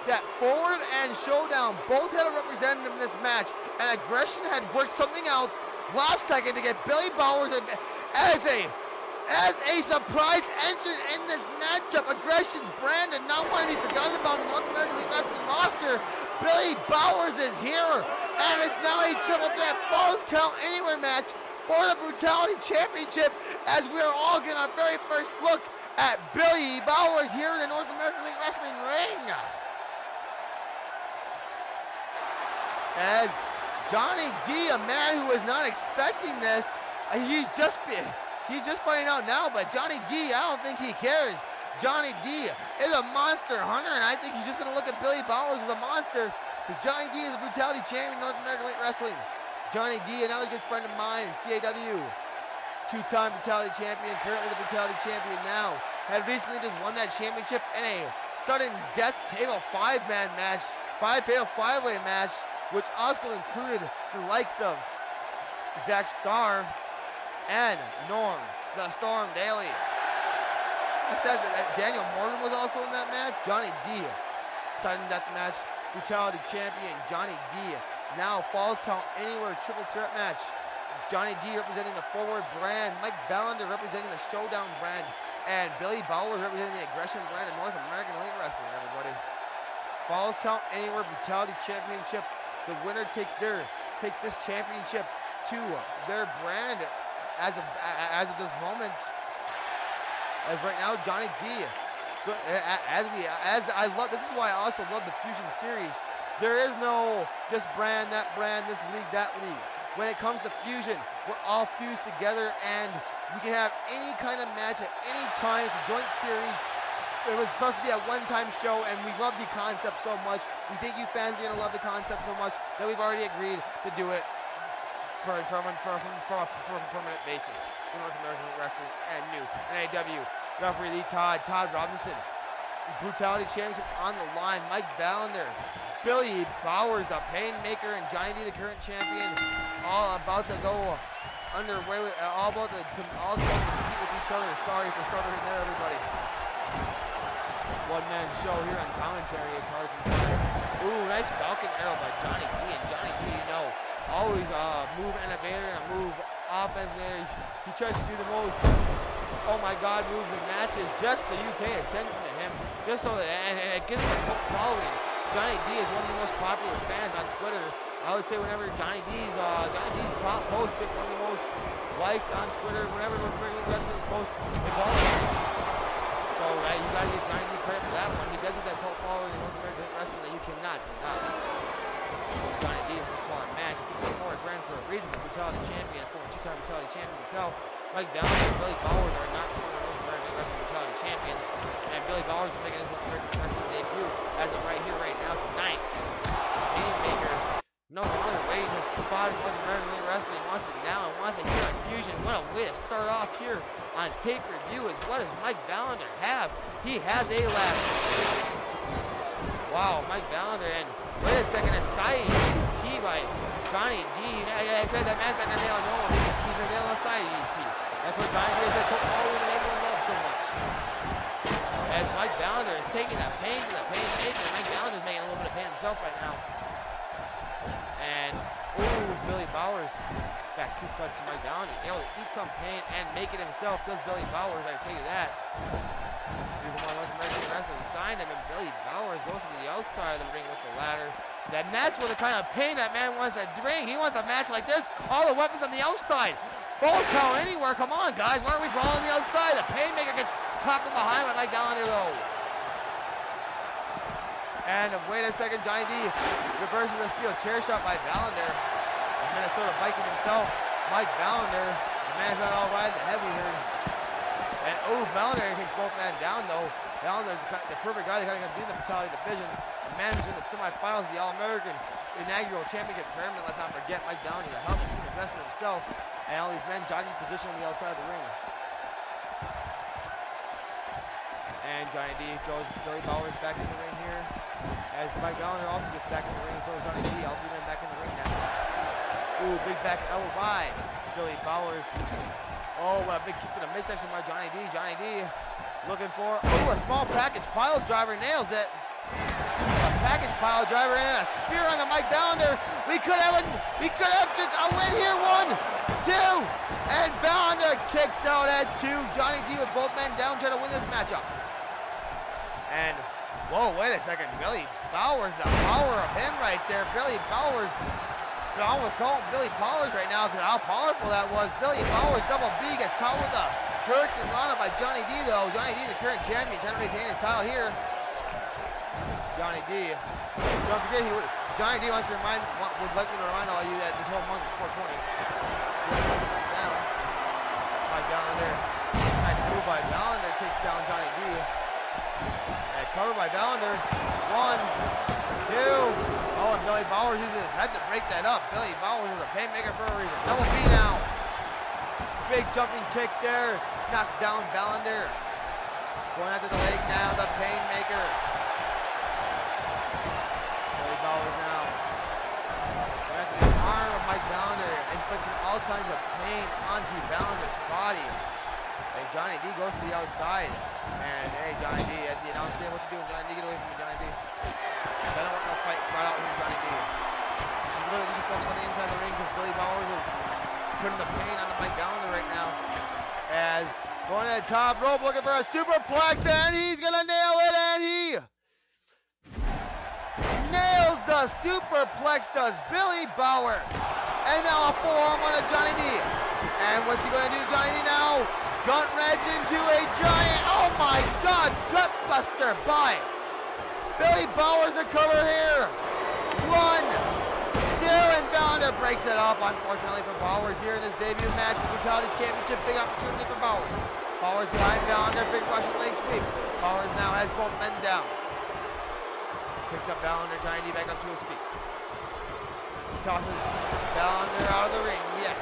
That Forward and Showdown both had a representative in this match, and Aggression had worked something out last second to get Billy Bowers as a surprise entrant in this matchup. Aggression's brand and not want to be forgotten about in the North American Elite Wrestling roster. Billy Bowers is here, and it's now a triple threat Falls Count Anywhere match for the Brutality Championship, as we are all getting our very first look at Billy Bowers here in the North American Elite Wrestling ring. As Jonny D, a man who was not expecting this, he's just finding out now, but Jonny D, I don't think he cares. Jonny D is a monster hunter, and I think he's just going to look at Billy Bowers as a monster, because Jonny D is a Brutality champion in North American Elite Wrestling. Jonny D, another good friend of mine, CAW, two-time Brutality champion, currently the Brutality champion now. had recently just won that championship in a sudden death table 5-man match, 5-way match, which also included the likes of Zach Starr and Norm, the Storm Daly. Daniel Morgan was also in that match. Johnny D, sudden death match, Brutality champion Johnny D. Now Falls Count Anywhere triple threat match. Johnny D representing the Forward brand, Mike Valander representing the Showdown brand, and Billy Bowers representing the Aggression brand of North American Elite Wrestling, everybody. Falls Count Anywhere Brutality Championship. The winner takes this championship to their brand as of this moment. As right now, Johnny D. This is why I also love the Fusion series. There is no this brand, this league, that league. When it comes to Fusion, we're all fused together, and we can have any kind of match at any time. It's a joint series. It was supposed to be a one-time show, and we love the concept so much. We think you fans are gonna love the concept so much that we've already agreed to do it from a permanent basis for North American Wrestling and new NAEW. Referee Lee Todd Robinson. Brutality Championship on the line. Mike Valander, Billy Bowers, the Painmaker, and Johnny D, the current champion, all about to go underway with, all about to compete with each other. Sorry for stuttering there, everybody. One-man show here on commentary. It's hard to find. Ooh, nice Falcon arrow by Johnny D, and Johnny D, you know, always move innovator and a move offense there. He tries to do the most, oh my God, moves and matches just so you pay attention to him. Just so that, and it gives him a cult following. Johnny D is one of the most popular fans on Twitter. I would say whenever Johnny D's post get one of the most likes on Twitter, whenever wrestling post, it's all so you gotta give Johnny D credit for that one. He does get that cult following in North American wrestling that you cannot deny. Johnny D is a smart man. He's a $4 grand for a reason. The Brutality champion, former two-time Brutality champion himself. Mike Valander and Billy Bowers are not former North American Wrestling Brutality champions. And Billy Bowers is making his North American Wrestling debut as of right here, right now, tonight. Painmaker, no longer waiting his spot in North American Elite Wrestling, wants it now and wants it here on Fusion. What a way to start off here on pay-per-view is what does Mike Valander have? He has a ladder. Wow, Mike Valander, and wait a second, a side DDT by Johnny D. I said that man's not gonna nail no one. He's gonna nail a side DDT. That's what Johnny D is that everyone loves so much. As Mike Valander is taking that pain to the Painmaker, Mike Valander is making a little bit of pain himself right now. And ooh, Billy Bowers back suplex to Mike Valander, able to eat some pain and make it himself. Does Billy Bowers? I can tell you that. He's one of North American Wrestling signed him, and Billy Bowers goes to the outside of the ring with the ladder. Then that's where the kind of pain that man wants to bring. He wants a match like this. All the weapons on the outside. Falls Count Anywhere. Come on, guys. Why aren't we brawling on the outside? The Painmaker gets caught from behind by Mike Valander, though. And wait a second, Johnny D reverses the steel chair shot by Valander. Minnesota Viking himself, Mike Valander. The man's not all right, the heavy here. And oh, Valander takes both men down, though. Valander's the perfect guy to kind of compete in the Brutality division. The man who's in the semifinals of the All-American NAEW Championship tournament. Let's not forget Mike Valander, the healthy senior wrestler himself. And all these men jogging position on the outside of the ring. And Johnny D throws Billy Bowers back in the ring here. As Mike Valander also gets back in the ring, so is Johnny D. All three men back in the ring now. Ooh, big back elbow by Billy Bowers. Oh, what a big kick to the midsection by Johnny D. Johnny D looking for, oh, a small package pile driver, nails it. A package pile driver and a spear on Mike Valander. We could have just a win here. 1, 2, and Valander kicks out at 2. Johnny D with both men down, trying to win this matchup. And whoa, wait a second, Billy Bowers, the power of him right there. Billy Bowers. I would call him Billy Bowers right now because how powerful that was. Billy Bowers, double B, gets caught with a Hurricane Rana by Johnny D, though. Johnny D, the current champion, trying to retain his title here. Johnny D. Don't forget, Johnny D would like me to remind all you that this whole month is 420. Down by Valander. Nice move by Valander, takes down Johnny D. And covered by Valander. 1, 2. Oh, and Billy Bowers uses his head to break that up. Billy Bowers is a Painmaker for a reason. Double B now. Big jumping kick there. Knocks down Valander. Going after the leg now, the Painmaker. Billy Bowers now. Going after the arm of Mike Valander, inflicting all kinds of pain onto Valander's body. Hey, Johnny D goes to the outside. And hey, Johnny D, at the announce table, what you doing, Johnny D? Get away from me, Johnny D. I don't want no fight right out here, Johnny D. We should focus on the inside of the ring because Billy Bowers is putting the pain on Mike Valander right now. As going to the top rope, looking for a superplex, and he's gonna nail it, and he nails the superplex, does Billy Bowers. And now a forearm on a Johnny D. And what's he gonna do to Johnny D now? Gut wrench into a giant, oh my God, gut buster by Billy Bowers, the cover here. 1, 2, and Valander breaks it up, unfortunately for Bowers here in his debut match, the Brutality Championship. Big opportunity for Bowers. Bowers behind Valander, big Russian leg sweep. Bowers now has both men down. Picks up Valander, Johnny D back up to his feet. Tosses Valander out of the ring, yes.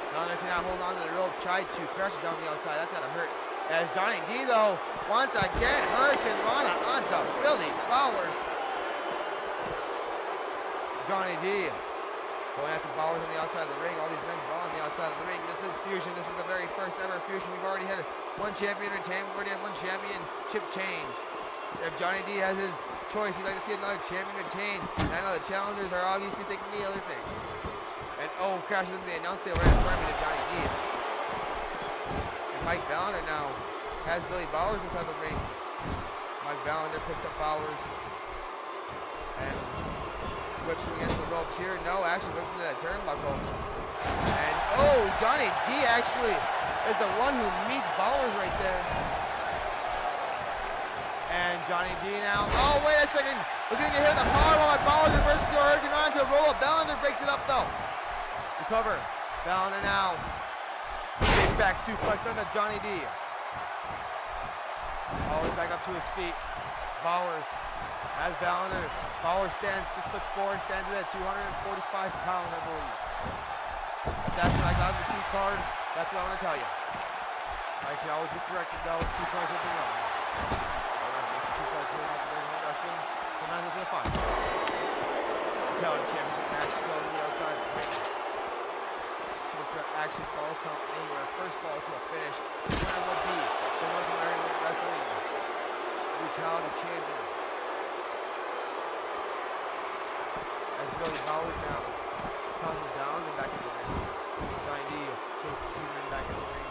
Valander cannot hold on to the rope, tried to crush it down the outside, that's gotta hurt. As Johnny D though, once again, Hurricane Rana onto Billy Bowers. Johnny D going after Bowers on the outside of the ring. All these men ball on the outside of the ring. This is Fusion. This is the very first ever Fusion. We've already had one champion retained. We've already had one championship change. If Johnny D has his choice, he'd like to see another champion retained. And I know the challengers are obviously thinking the other thing. And oh, crashes into the announce table right in front of me to Johnny D. And Mike Valander now has Billy Bowers inside the ring. Mike Valander picks up Bowers. And whips him against the ropes here. No, actually whips into that turnbuckle. And oh, Johnny D actually is the one who meets Bowers right there. And Johnny D now. Oh, wait a second. Was going to get hit with a powerbomb by Bowers. Reverses to a Hurricane Rana to a roll-up. Valander breaks it up though. Recover. Valander now. Big back suplex onto Johnny D. Bowers back up to his feet. Bowers has Valander. Bowers stands 6'4", stands at 245 pounds, I believe. If that's what I got in the key card, that's what I'm going to tell you. I can always be corrected though, key cards have been wrong. Sometimes it's a fun. Brutality Championship match go on the outside. Triple threat action falls count anywhere. First fall to a finish. The winner will be the North American Wrestling Brutality Champion. As Billy Bowers now tosses down and back in the ring. Johnny D chases the two men back in the ring.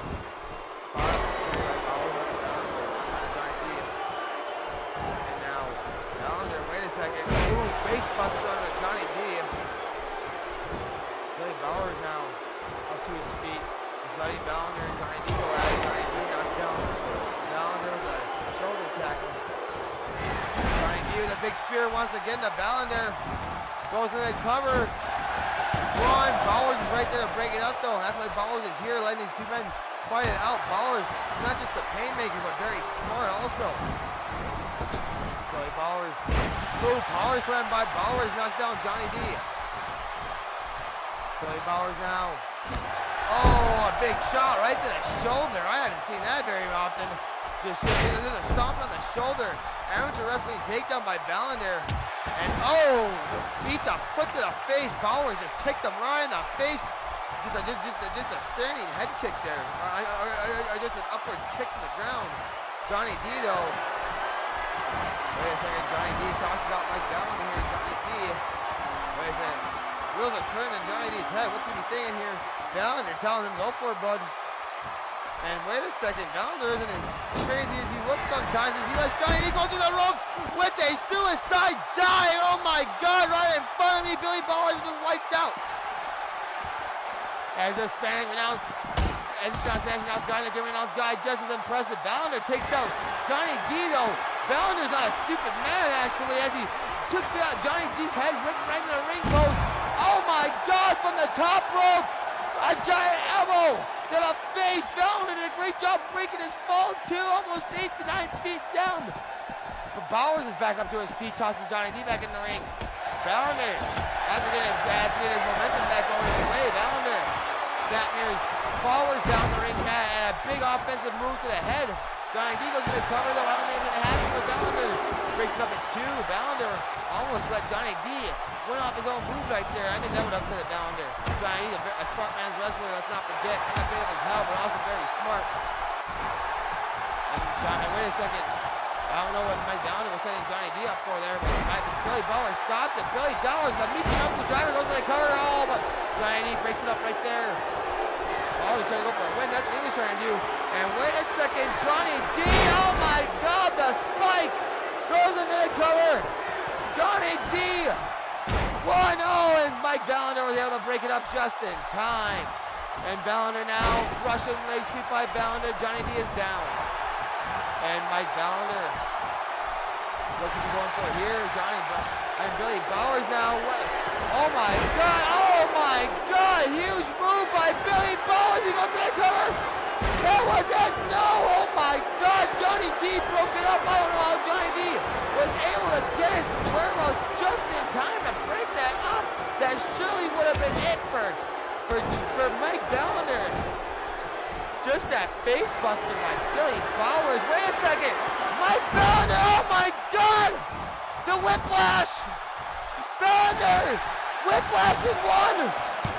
Bowers up and down to Johnny D. And now Valander, wait a second. Ooh, face buster on Johnny D. Billy Bowers now up to his feet. He's letting Valander and Johnny D go at it. Johnny D knocks down Valander with a shoulder tackle. Johnny D with a big spear once again to Valander. Goes in the cover. One. Bowers is right there to break it up though. That's why Bowers is here, letting these two men fight it out. Bowers, not just the painmaker, but very smart also. Billy Bowers. Ooh, power slam by Bowers knocks down Johnny D. Billy Bowers now. Oh, a big shot right to the shoulder. I haven't seen that very often. Just a stomp on the shoulder. Amateur wrestling takedown by Valander. And oh, beats a foot to the face. Bowers just kicked him right in the face. Just a standing head kick there. Just an upward kick to the ground. Johnny D though. Wait a second, Johnny D tosses out Mike Valander here. Johnny D. Wait a second. Wheels are turning Johnny D's head. What's he thinking here? Valander telling him, go for it, bud. And wait a second, Valander isn't as crazy as he looks sometimes as he lets Johnny D go through the ropes with a suicide dive. Oh my God, right in front of me, Billy Bowers has been wiped out. As a Spanish announce, guy, the German announce guy, just as impressive. Valander takes out Johnny D though. Valander's not a stupid man actually, as he took Johnny D's head right to the ring post. Oh my God, from the top rope, a giant elbow to the face. Valander did a great job breaking his fall too, almost 8 to 9 feet down. But Bowers is back up to his feet, tosses Johnny D back in the ring. Valander, after getting his momentum back over his way, Valander batters Bowers down the ring mat and a big offensive move to the head. Johnny D goes to the cover though. I don't think it's gonna happen, but Valander breaks it up at 2. Valander almost let Johnny D win off his own move right there. I think that would upset Valander. Johnny D, a smart man's wrestler, let's not forget. Not big of his hell, but also very smart. And Johnny, wait a second. I don't know what Mike Valander was setting Johnny D up for there, but Billy Bowers stopped it. Billy Bowers, the meeting up the driver, goes to the cover. Oh, but Johnny D breaks it up right there. Oh, he's trying to go for a win. That's what he was trying to do. And wait a second, Johnny D, oh my God, the spike goes into the cover. Johnny D, 1-0, and Mike Valander was able to break it up just in time. And Valander now, Russian leg sweep by Valander. Johnny D is down. And Mike Valander, what's he going for here? Johnny and Billy Bowers now. What? Oh my God, huge move by Billy Bowers. He goes to the cover. That was it. No, oh my God, Johnny D broke it up. I don't know how Johnny D was able to get his whereabouts just in time to break that up. That surely would have been it for Mike Valander. Just that face buster by Billy Bowers. Wait a second. Mike Valander, oh my God. The whiplash. Valander, whiplash in 1,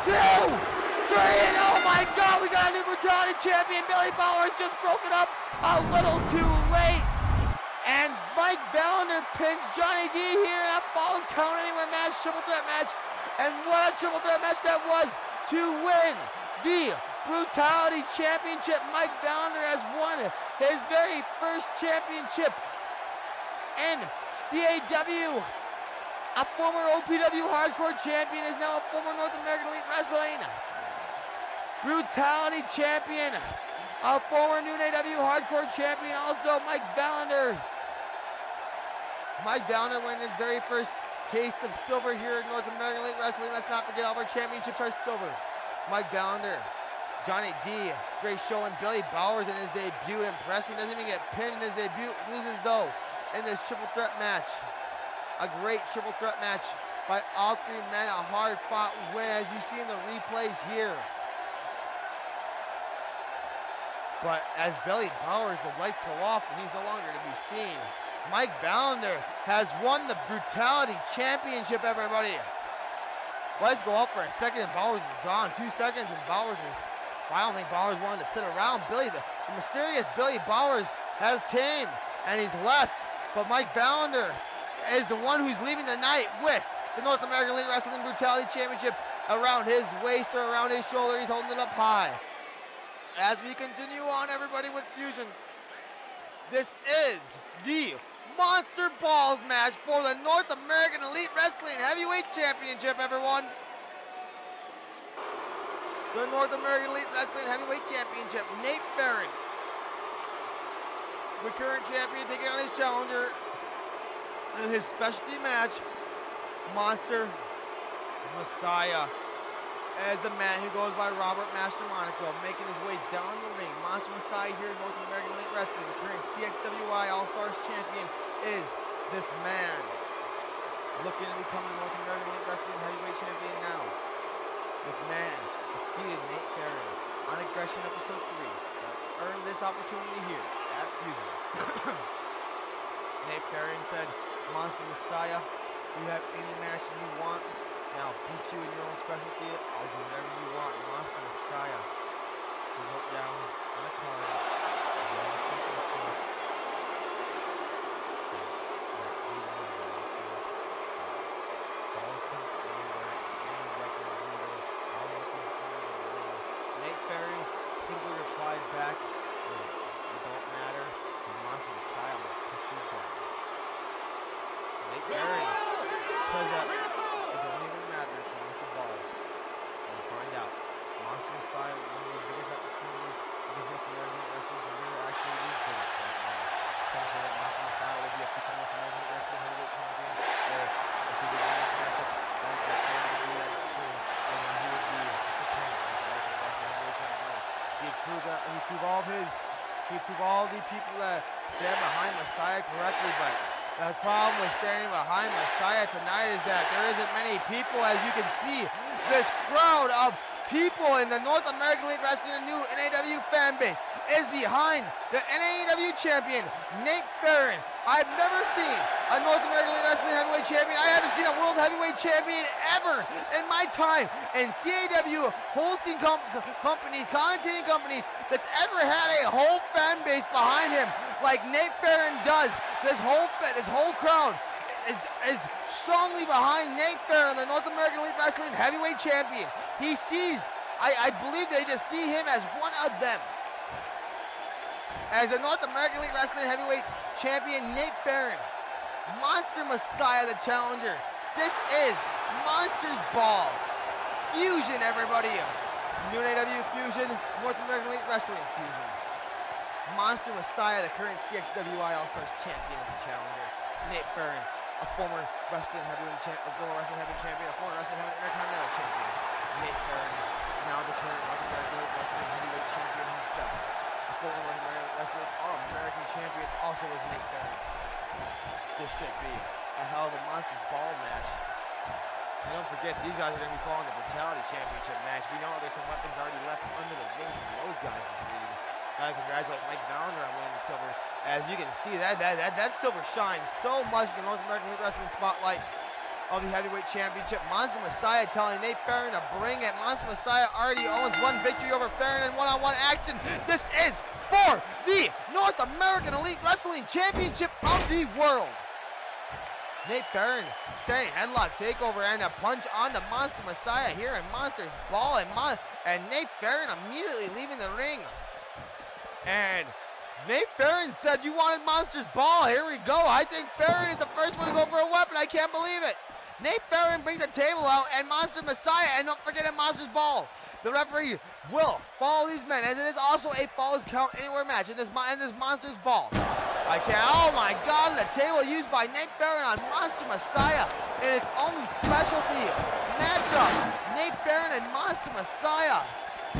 2, 3, and oh my God, we got a new Brutality champion. Billy Bowers just broke it up a little too late. And Mike Valander pins Johnny D here. That Falls Count Anywhere match, triple threat match. And what a triple threat match that was to win the Brutality Championship. Mike Valander has won his very first championship in CAW. A former OPW Hardcore champion is now a former North American Elite Wrestling Brutality champion. A former NAEW Hardcore champion also, Mike Valander. Mike Valander winning his very first taste of silver here in North American Elite Wrestling. Let's not forget all of our championships are silver. Mike Valander. Johnny D, great showing. Billy Bowers in his debut, impressive. Doesn't even get pinned in his debut. Loses though in this triple threat match. A great triple threat match by all 3 men. A hard fought win as you see in the replays here. But as Billy Bowers, the lights go off and he's no longer to be seen. Mike Valander has won the Brutality Championship, everybody. Lights go up for a second and Bowers is gone. 2 seconds and Bowers is... I don't think Bowers wanted to sit around. The mysterious Billy Bowers has came and he's left. But Mike Valander is the one who's leaving the night with the North American Elite Wrestling Brutality Championship around his waist or around his shoulder. He's holding it up high. As we continue on, everybody, with Fusion, this is the Monster Balls match for the North American Elite Wrestling Heavyweight Championship, everyone. The North American Elite Wrestling Heavyweight Championship. Nate Farron, the current champion, taking on his challenger in his specialty match, Monster Messiah, as the man who goes by Robert Master Monaco, making his way down the ring. Monster Messiah here in North American Elite Wrestling, the current CXWI All-Stars champion, is this man. Looking to become the North American Elite Wrestling Heavyweight Champion now. This man defeated Nate Farron on Aggression Episode 3 that earned this opportunity here at Fusion. Nate Farron said, Monster Messiah, you have any match you want, and I'll beat you in your own specialty. I'll do whatever you want. Monster Messiah. He wrote down on a card. Nate Farron simply replied back, it don't matter. Monster Messiah will push you down. Nate Farron says that it don't even matter if you miss the balls. We'll find out. Monster Messiah, one of the biggest opportunities of his North American Wrestling career, actually is biggest right now. Some say that Monster Messiah will be a future North American Wrestling Heavyweight Champion, or if he did win this matchup, then that Farron would be that soon, and then he would be the current North American Wrestling Heavyweight Champion. He'd prove all the people that stand behind Messiah correctly, but The problem with standing behind Messiah tonight is that there isn't many people. As you can see, this crowd of people in the North American Elite Wrestling and new NAEW fan base is behind the NAEW champion, Nate Farron. I've never seen a North American Elite Wrestling heavyweight champion. I haven't seen a world heavyweight champion ever in my time in CAW hosting companies, commentating companies, that's ever had a whole fan base behind him like Nate Farron does. This whole crowd is strongly behind Nate Farron, the North American Elite Wrestling heavyweight champion. He sees, I believe they just see him as one of them. As a North American Elite Wrestling heavyweight champion, Nate Farron, Monster Messiah, the challenger. This is Monsters Ball Fusion, everybody. New NAEW Fusion, North American Elite Wrestling Fusion. Monster Messiah, the current CXWI All-Stars champion, is the challenger. Nate Farron, a former wrestling heavyweight champion, a former wrestling intercontinental champion. Nate Farron, now the current North American Elite Wrestling heavyweight champion himself. A former North American Wrestling All-American champion also is Nate Farron. This should be a hell of a Monsters Ball match. And don't forget, these guys are going to be following the Brutality Championship match. We know there's some weapons already left under the ring from those guys in the league. I congratulate Mike Valander on winning the silver. As you can see, that silver shines so much in the North American Elite Wrestling spotlight of the Heavyweight Championship. Monster Messiah telling Nate Farron to bring it. Monster Messiah already owns one victory over Farron in one-on-one action. This is for the North American Elite Wrestling Championship of the world. Nate Farron standing headlock takeover and a punch on the Monster Messiah here in Monsters Ball, and Nate Farron immediately leaving the ring. And Nate Farron said you wanted Monsters Ball. Here we go. I think Farron is the first one to go for a weapon. I can't believe it. Nate Farron brings a table out and Monster Messiah, and don't forget a Monsters Ball. The referee will follow these men, as it is also a Falls Count Anywhere match in this Monsters Ball. I can't. Oh my God! The table used by Nate Farron on Monster Messiah in its own specialty matchup. Nate Farron and Monster Messiah.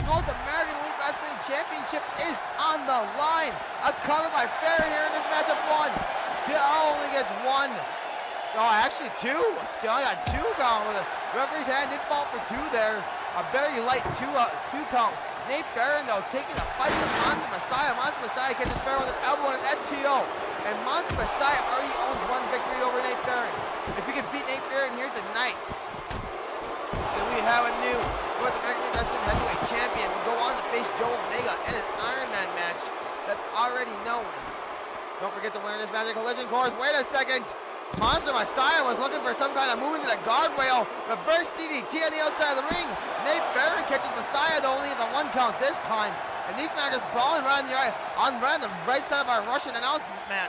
North American Elite Wrestling Championship is on the line. A cover by Farron here in this matchup. Only gets one. Oh, actually two. I got two count with it. Referee's hand did fall for two there. A very light two count. Nate Farron, though, taking a fight with Monster Messiah. Monster Messiah catches Farron with an elbow and an STO. And Monster Messiah already owns one victory over Nate Farron. If we can beat Nate Farron here tonight, then we have a new North American Wrestling Heavyweight Champion. We'll go on to face Joe Omega in an Iron Man match that's already known. Don't forget the winner of this Magic Collision course. Wait a second. Monster Messiah was looking for some kind of move into the guardrail. Reverse DDT on the outside of the ring. Nate Farron catches Messiah, though only the one count this time. And these men are just brawling right on the right side of our Russian announcement mat.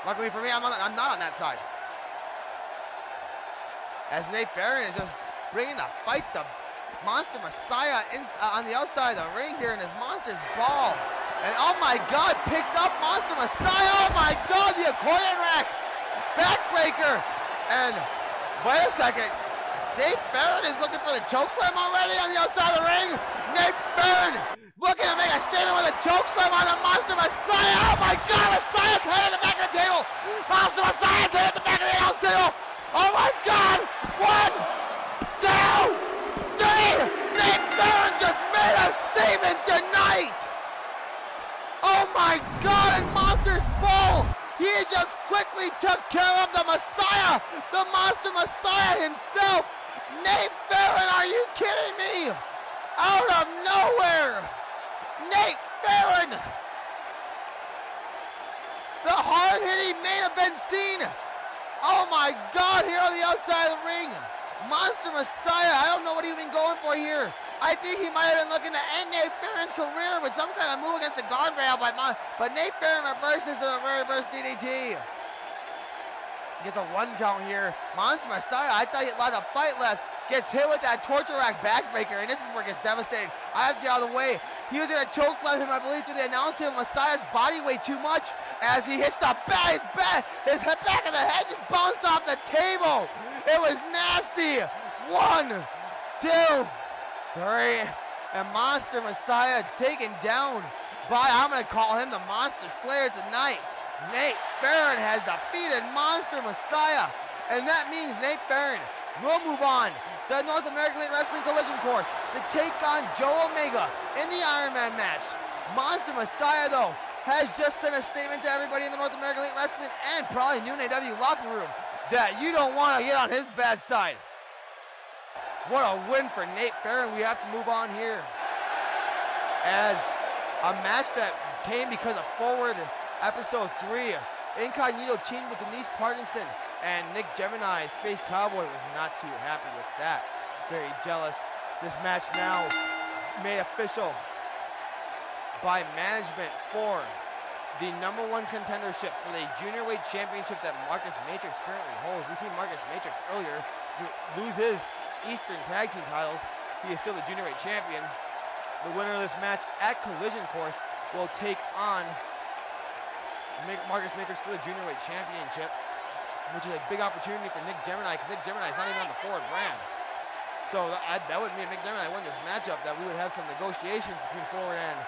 Luckily for me, I'm not on that side. As Nate Farron is just bringing the fight to Monster Messiah on the outside of the ring here in his Monsters Ball. And oh my God, picks up Monster Messiah. Oh my God, the accordion rack. Backbreaker, and wait a second, Nate Farron is looking for the chokeslam already on the outside of the ring. Nate Farron looking to make a statement with a chokeslam on the Monster Messiah. Oh my God, Messiah's head at the back of the table. Monster Messiah's head at the back of the announce table. Oh my God, 1, 2, 3. Nate Farron just made a statement tonight. Oh my God, and Monsters Ball. He just quickly took care of the Messiah, the Monster Messiah himself. Nate Farron, are you kidding me? Out of nowhere, Nate Farron. The hard-hitting main event scene. Oh my God, here on the outside of the ring. Monster Messiah, I don't know what he's been going for here. I think he might have been looking to end Nate Farron's career with some kind of move against the guardrail, but Nate Farron reverses the reverse DDT. Gets a one count here. Monster Messiah, I thought he had a lot of fight left. Gets hit with that torture rack backbreaker, and this is where it gets devastating. I have to get out of the way. He was going to chokeslam him, I believe, through the announce table. Messiah's body weight too much as he hits the back. His back of the head just bounced off the table. It was nasty. 1, 2, 3, and Monster Messiah taken down by, I'm going to call him the Monster Slayer tonight. Nate Farron has defeated Monster Messiah, and that means Nate Farron will move on to the North American Elite Wrestling Collision Course to take on Joe Omega in the Iron Man match. Monster Messiah, though, has just sent a statement to everybody in the North American Elite Wrestling and probably new NAEW locker room that you don't want to get on his bad side. What a win for Nate Farron. We have to move on here. As a match that came because of Forward Episode 3, Incognito teamed with Denise Parkinson, and Nick Gemini, Space Cowboy, was not too happy with that. Very jealous. This match now made official by management for the #1 contendership for the Junior Weight Championship that Marcus Matrix currently holds. We seen Marcus Matrix earlier lose his Eastern Tag Team titles. He is still the Junior Weight Champion. The winner of this match at Collision Course will take on Marcus Matrix for the Junior Weight Championship, which is a big opportunity for Nick Gemini, because Nick Gemini is not even on the Forward brand. So that would mean if Nick Gemini won this matchup, that we would have some negotiations between Forward and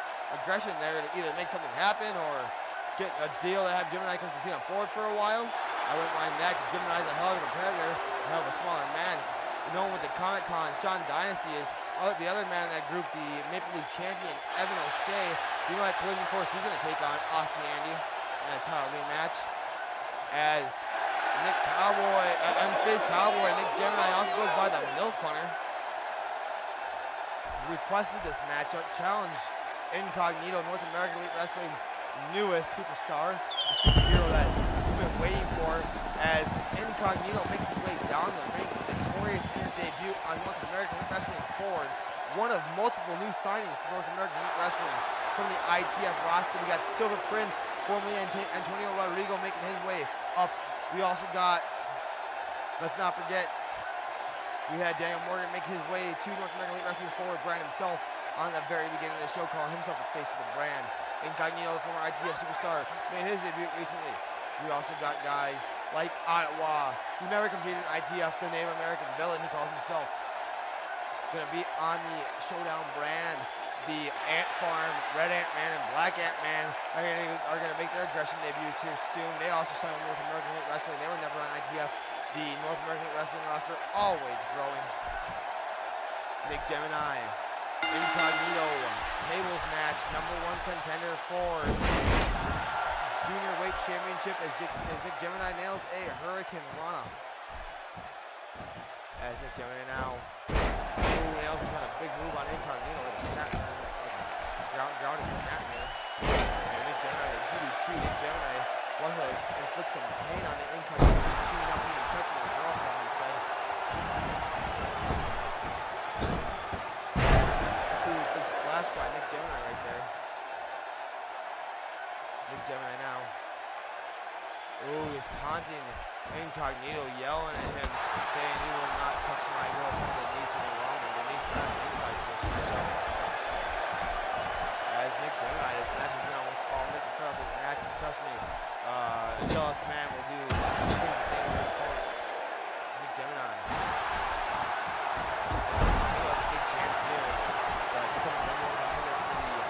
Aggression there to either make something happen or get a deal that have Gemini compete on Forward for a while. I wouldn't mind that, because Gemini is a hell of a competitor, a hell of a smaller man. Known with the Comic Con, Sean Dynasty is the other man in that group, the Maple Leaf champion, Evan O'Shea. You know, at Collision Course, he's going to take on Aussie Andy in a title rematch. As Nick Cowboy, Unfazed Cowboy, Nick Gemini also goes by the Milk Hunter. Requested this matchup, challenged Incognito, North American Elite Wrestling's newest superstar, the superhero that we've been waiting for, as Incognito makes his way down the ring, victorious in his debut on North American Elite Wrestling Forward. One of multiple new signings to North American Elite Wrestling from the ITF roster. We got Silver Prince, formerly Antonio Rodrigo, making his way up. We also got, let's not forget, we had Daniel Morgan make his way to North American Elite Wrestling Forward brand himself on the very beginning of the show, calling himself the face of the brand. Incognito, the former ITF superstar, made his debut recently. We also got guys like Ottawa, who never competed in ITF, the Native American villain, he calls himself. Going to be on the Showdown brand. The Ant Farm, Red Ant-Man and Black Ant-Man are going to make their Aggression debuts here soon. They also signed with North American Elite Wrestling. They were never on ITF. The North American Elite Wrestling roster always growing. Nick Gemini, Incognito, tables match, #1 contender for Junior Weight Championship as Nick Gemini nails a Hurricane Rana. As Nick Gemini now nails some kind of big move on Incognito with a snap, grounded snap here. And Nick Gemini, the GD2, Nick Gemini wants to inflict some pain on the Incognito, teaming up even touching the girlfriend, he said. Big splash by Nick Gemini right there. Nick Gemini now. Ooh, he's taunting Incognito, yelling at him, saying he will not touch my girlfriend Denise any longer. Denise not inside this matchup. As Nick Gemini, this match has been almost all Nick to start off this match, and trust me, a jealous man will do things to opponents. Nick Gemini. Big chance here to become the #1 contender for the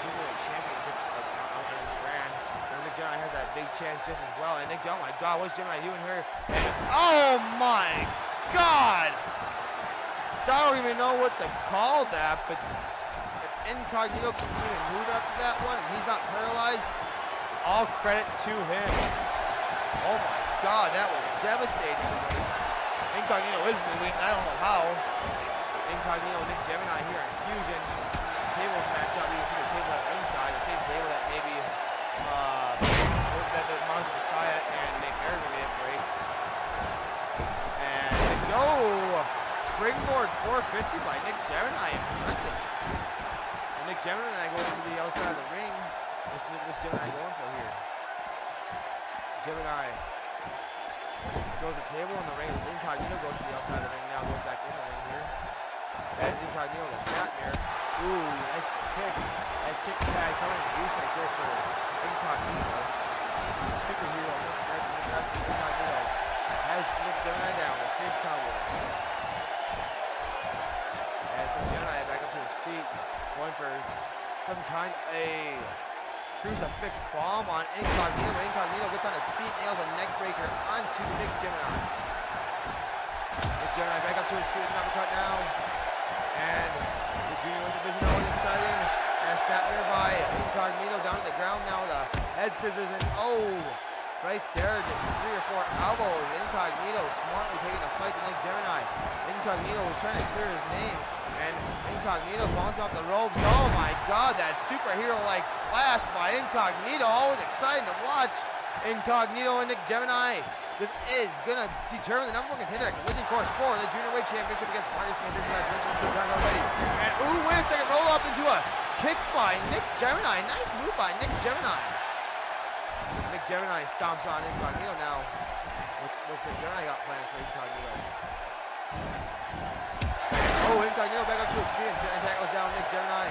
Junior Weight Championship of his brand. And Nick Gemini has that big chance just as well. And Nick, oh my God, what's Gemini doing here? And, oh my God! I don't even know what to call that, but if Incognito can even move after that one, and he's not paralyzed, all credit to him. Oh my God, that was devastating. Incognito is moving, I don't know how. Incognito, Nick Gemini here in Fusion. Tables match up, you can see the table at ringside, the same table that maybe that the Monster Messiah and Nate Farron may have break. And go! Springboard 450 by Nick Gemini, impressive. And Nick Gemini going to the outside of the ring. What's Gemini going for here? Gemini goes to the table in the ring. Incognito goes to the outside of the ring now, goes back in the ring here. As Incognito the snap here. Ooh, nice kick. Nice kick tag coming to Deuce right there for Incognito. Superhero, Incognito has Nick Gemini down with Space Cowboy. And Nick Gemini back up to his feet, going for some kind of a Crucifix bomb on Incognito. Incognito gets on his feet, nails a neck breaker onto Nick Gemini. Nick Gemini back up to his feet, uppercut now. And the junior division always exciting. And snap nearby. Incognito down to the ground now. The head scissors and right there, just 3 or 4 elbows. Incognito smartly taking a fight to Nick Gemini. Incognito was trying to clear his name. And Incognito bouncing off the ropes. Oh my god, that superhero-like splash by Incognito. Always exciting to watch. Incognito and Nick Gemini. This is going to determine the #1 contender at Collision Course 4, the Junior Championship against Bonkers contenders that mentioned 2 times already. And wait a second, roll up into a kick by Nick Gemini. Nice move by Nick Gemini. Nick Gemini stomps on Incognito now. What's Nick Gemini got planned for Incognito? Incognito back up to his feet and tackles down Nick Gemini.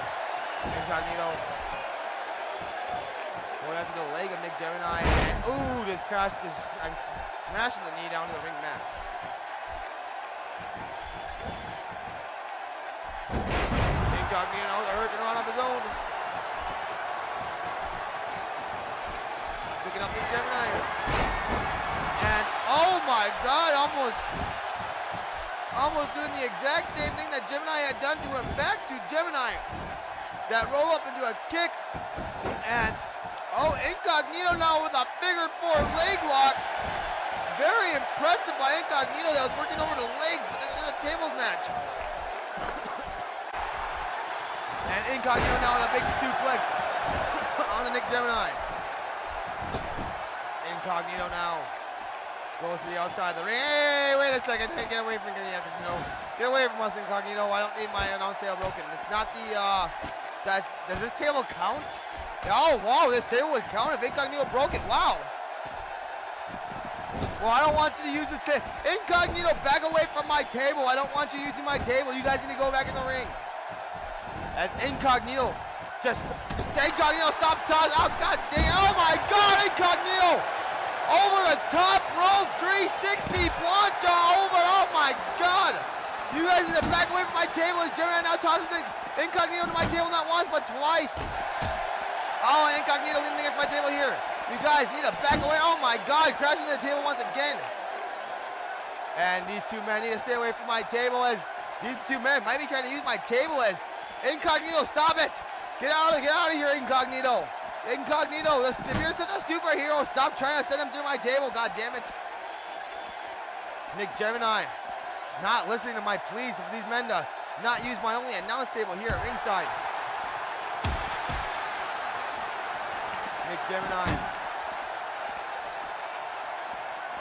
Incognito going after the leg of Nick Gemini. And just crashed, smashing the knee down to the ring mat. Incognito, the hurricane run off his own. Picking up Nick Gemini. And oh my god, almost doing the exact same thing that Gemini had done to him. Back to Gemini. That roll up into a kick. And Incognito now with a figure 4 leg lock. Very impressive by Incognito that was working over the legs, but this is a tables match. And Incognito now with a big suplex on the Nick Gemini. Incognito now goes to the outside of the ring. Hey, wait a second. Hey, get away from me. Get away from us, Incognito. I don't need my announce table broken. It's not the, does this table count? Oh, wow, this table would count if Incognito broke it. Wow. Well, I don't want you to use this table. Incognito, back away from my table. I don't want you using my table. You guys need to go back in the ring. As Incognito stop toss. Oh, god dang. Oh, my God, Incognito. Over the top rope, 360 plancha over. Oh my god! You guys need to back away from my table. As Gemini now tosses Incognito to my table not once but twice. Oh, Incognito leaning against my table here. You guys need to back away. Oh my god, crashing to the table once again. And these two men need to stay away from my table as these two men might be trying to use my table as Incognito, stop it! Get out of here, Incognito. Incognito, if you're such a superhero, stop trying to send him through my table, god damn it. Nick Gemini, not listening to my pleas for these men to not use my only announce table here at ringside. Nick Gemini.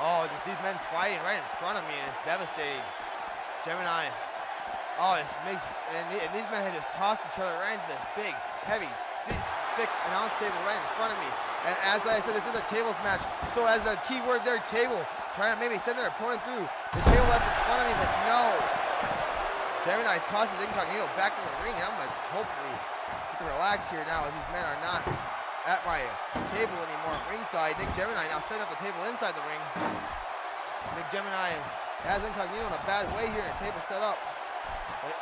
Oh, just these men fighting right in front of me, and it's devastating. Gemini. Oh, it makes, and these men had just tossed each other right into this big, heavy, thick announce table right in front of me. And as I said, this is a tables match. So as the key word there, table, trying to maybe send their opponent through the table that's in front of me, but no. Gemini tosses Incognito back in the ring, and I'm going to hopefully get to relax here now as these men are not at my table anymore ringside. Nick Gemini now setting up the table inside the ring. Nick Gemini has Incognito in a bad way here, and a table set up.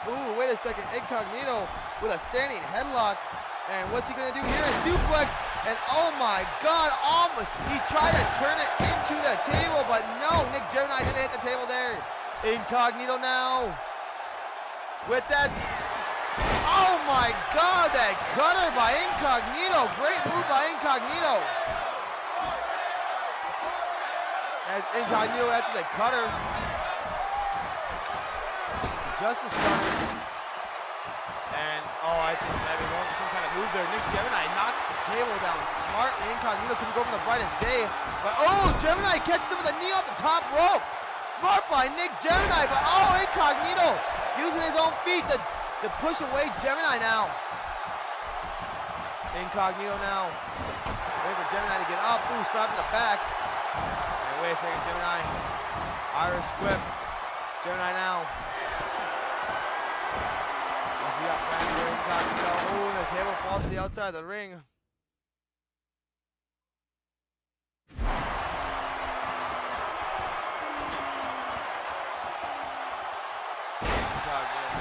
Ooh, wait a second. Incognito with a standing headlock. And what's he going to do here? Suplex. And oh my god, he tried to turn it into the table, but no, Nick Gemini didn't hit the table there. Incognito now with that. Oh my god, that cutter by Incognito. Great move by Incognito. As Incognito after the cutter. Justice Cutter. And, I think maybe going for some kind of move there. Nick Gemini knocks the table down smartly. Incognito couldn't go from the brightest day. But, Gemini catches him with a knee off the top rope. Smart by Nick Gemini. But, Incognito using his own feet to push away Gemini now. Incognito now. Wait for Gemini to get up. Ooh, slap in the back. And wait a second, Gemini. Irish whip. Gemini now. Oh, the table falls to the outside of the ring.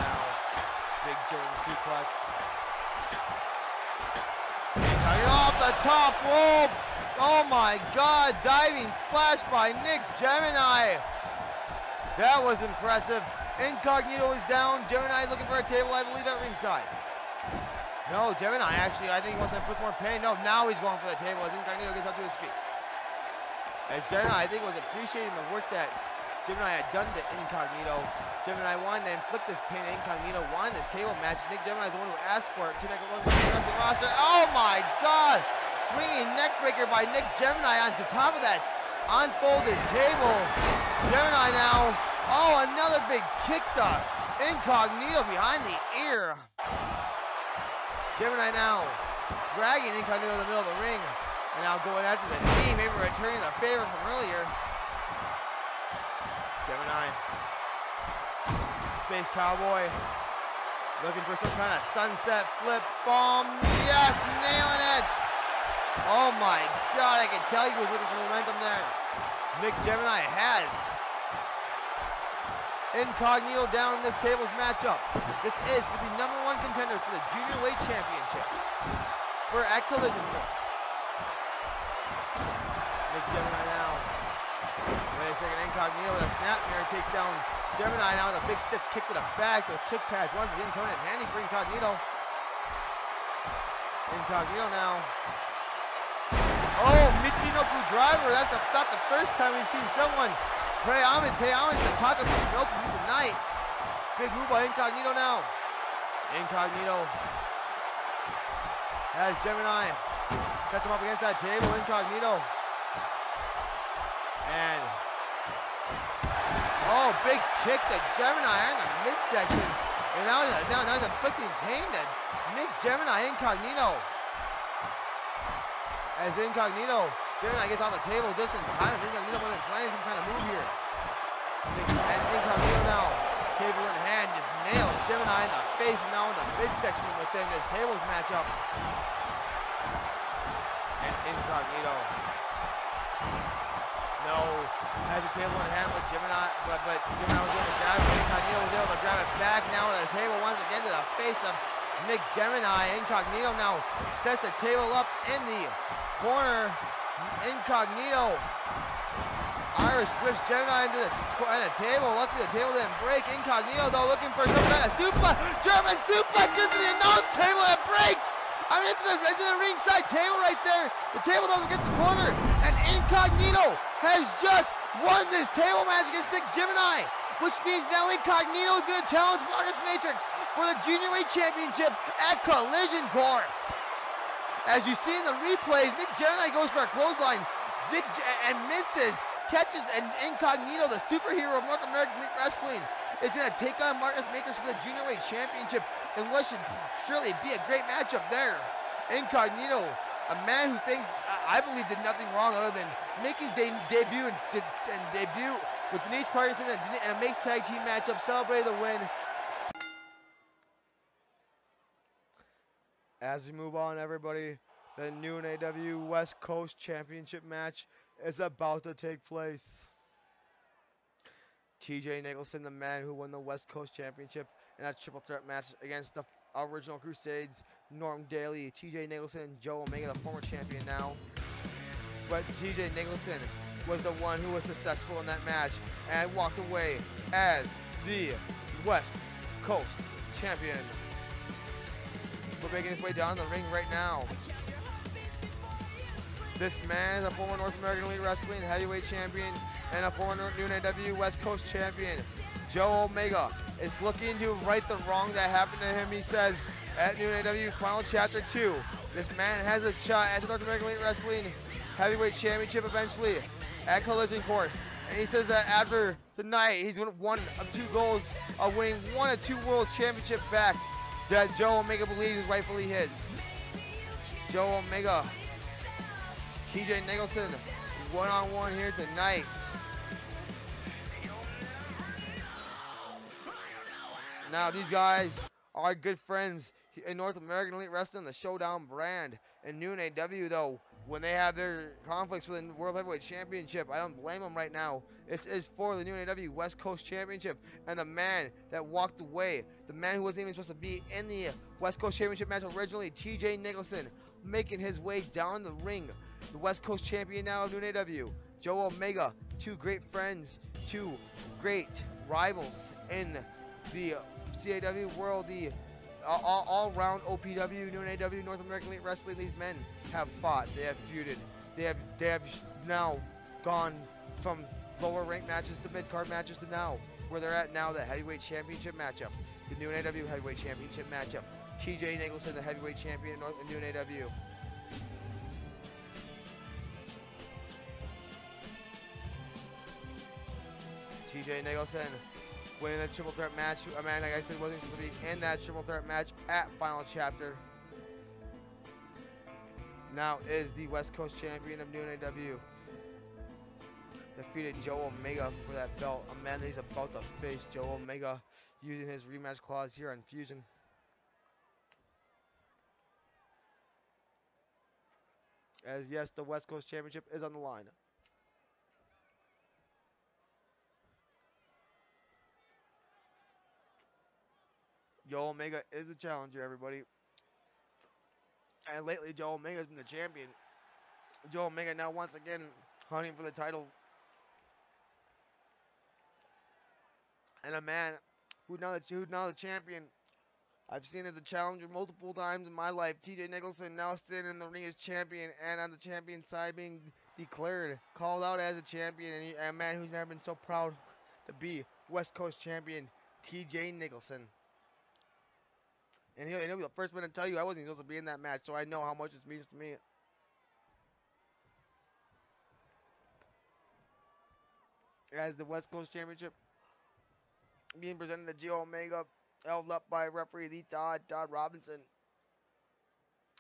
Now, big German suplex. Off the top rope. Oh my God, diving splash by Nick Gemini. That was impressive. Incognito is down. Gemini looking for a table, I believe, at ringside. No, Gemini actually, I think he wants to put more pain. No, now he's going for the table as Incognito gets up to his feet. As Gemini, I think, was appreciating the work that Gemini had done to Incognito. Gemini wanted to inflict this pain to Incognito, wanted this table match. Nick Gemini is the one who asked for it. Two neck on the wrestling roster. Oh my God! Swinging neck breaker by Nick Gemini on the top of that unfolded table. Gemini now. Oh, another big kick to Incognito behind the ear. Gemini now dragging Incognito in the middle of the ring. And now going after the knee, maybe returning the favor from earlier. Gemini. Space Cowboy. Looking for some kind of sunset flip bomb. Yes, nailing it. Oh my God, I can tell you was looking for momentum there. Nick Gemini has Incognito down in this tables matchup. This is for the #1 contender for the Junior Weight Championship. At Collision Course. Nick Gemini now. Wait a second, Incognito with a snap mirror takes down Gemini now with a big stiff kick to the back. Those kick pads once again coming in handy for Incognito. Incognito now. Oh, Michinoku driver. That's not the first time we've seen someone pay homage to Taka Michinoku tonight. Big move by Incognito now. Incognito has Gemini. Sets him up against that table. Incognito. And oh, big kick to Gemini in the midsection. And now he's inflicting pain to Nick Gemini. Incognito. As Incognito, Gemini gets off the table just in time. Incognito might be planning some kind of move here. And Incognito now, table in hand, just nails Gemini in the face and now in the midsection within this tables matchup. And Incognito. No, has the table in hand, but Gemini was able to grab it. Incognito was able to grab it back now with the table once again to the face of Nick Gemini. Incognito now sets the table up in the corner. Incognito. Irish whips Gemini into the table. Luckily the table didn't break. Incognito though looking for some kind of suplex. German suplex into the announce table that breaks. I mean, into the ringside table right there. The table doesn't get the corner. And Incognito has just won this table match against Nick Gemini. Which means now Incognito is going to challenge Marcus Matrix for the Junior Weight Championship at Collision Course. As you see in the replays, Nick Gemini goes for a clothesline and misses. Catches and Incognito, the superhero of North American Elite Wrestling, is going to take on Marcus Matrix for the Junior Weight Championship in what should surely be a great matchup there. Incognito, a man who thinks, I believe, did nothing wrong other than make his debut with Denise Parkinson and a mixed tag team matchup, celebrate the win. As we move on, everybody, the new NAEW West Coast Championship match is about to take place. TJ Nicholson, the man who won the West Coast Championship in a triple threat match against the original Crusades, Norm Daly, TJ Nicholson, and Joe Omega, the former champion now. But TJ Nicholson was the one who was successful in that match and walked away as the West Coast champion. We're making his way down the ring right now. This man is a former North American Elite Wrestling heavyweight champion and a former new NAEW West Coast champion. Joe Omega is looking to right the wrong that happened to him, he says, at new NAEW Final Chapter 2. This man has a shot at the North American Elite Wrestling heavyweight championship eventually at Collision Course. And he says that after tonight, he's won one of 2 goals of winning 1 of 2 world championship backs that Joe Omega believes is rightfully his. Joe Omega, TJ Nicholson, one-on-one here tonight. Now these guys are good friends in North American Elite Wrestling, the Showdown brand. In new NAEW though, when they have their conflicts for the World Heavyweight Championship. I don't blame them right now. It is for the new NAEW West Coast Championship. And the man that walked away, the man who wasn't even supposed to be in the West Coast Championship match originally, TJ Nicholson, making his way down the ring. The West Coast Champion now of new NAEW. Joe Omega, two great friends, two great rivals in the CAW world, the all-round OPW, new NAEW, North American Elite Wrestling. These men have fought, they have feuded, they have now gone from lower ranked matches to mid-card matches to now where they're at now, the heavyweight championship matchup, the new NAEW heavyweight championship matchup. TJ Nicholson, the heavyweight champion in new NAEW. TJ Nicholson winning the triple threat match. A man, like I said, wasn't supposed to be in that triple threat match at Final Chapter. Now is the West Coast champion of new NAEW. Defeated Joe Omega for that belt. A man that he's about to face, Joe Omega, using his rematch clause here on Fusion. As yes, the West Coast Championship is on the line. Joe Omega is the challenger, everybody. And lately, Joe Omega has been the champion. Joe Omega now once again hunting for the title. And a man who's now the champion. I've seen as a challenger multiple times in my life. TJ Nicholson now standing in the ring as champion, and on the champion side being declared, called out as a champion, and a man who's never been so proud to be West Coast champion, TJ Nicholson. And he'll be the first one to tell you I wasn't supposed to be in that match, so I know how much this means to me. As the West Coast Championship being presented to Joe Omega, held up by referee Lee Todd Robinson.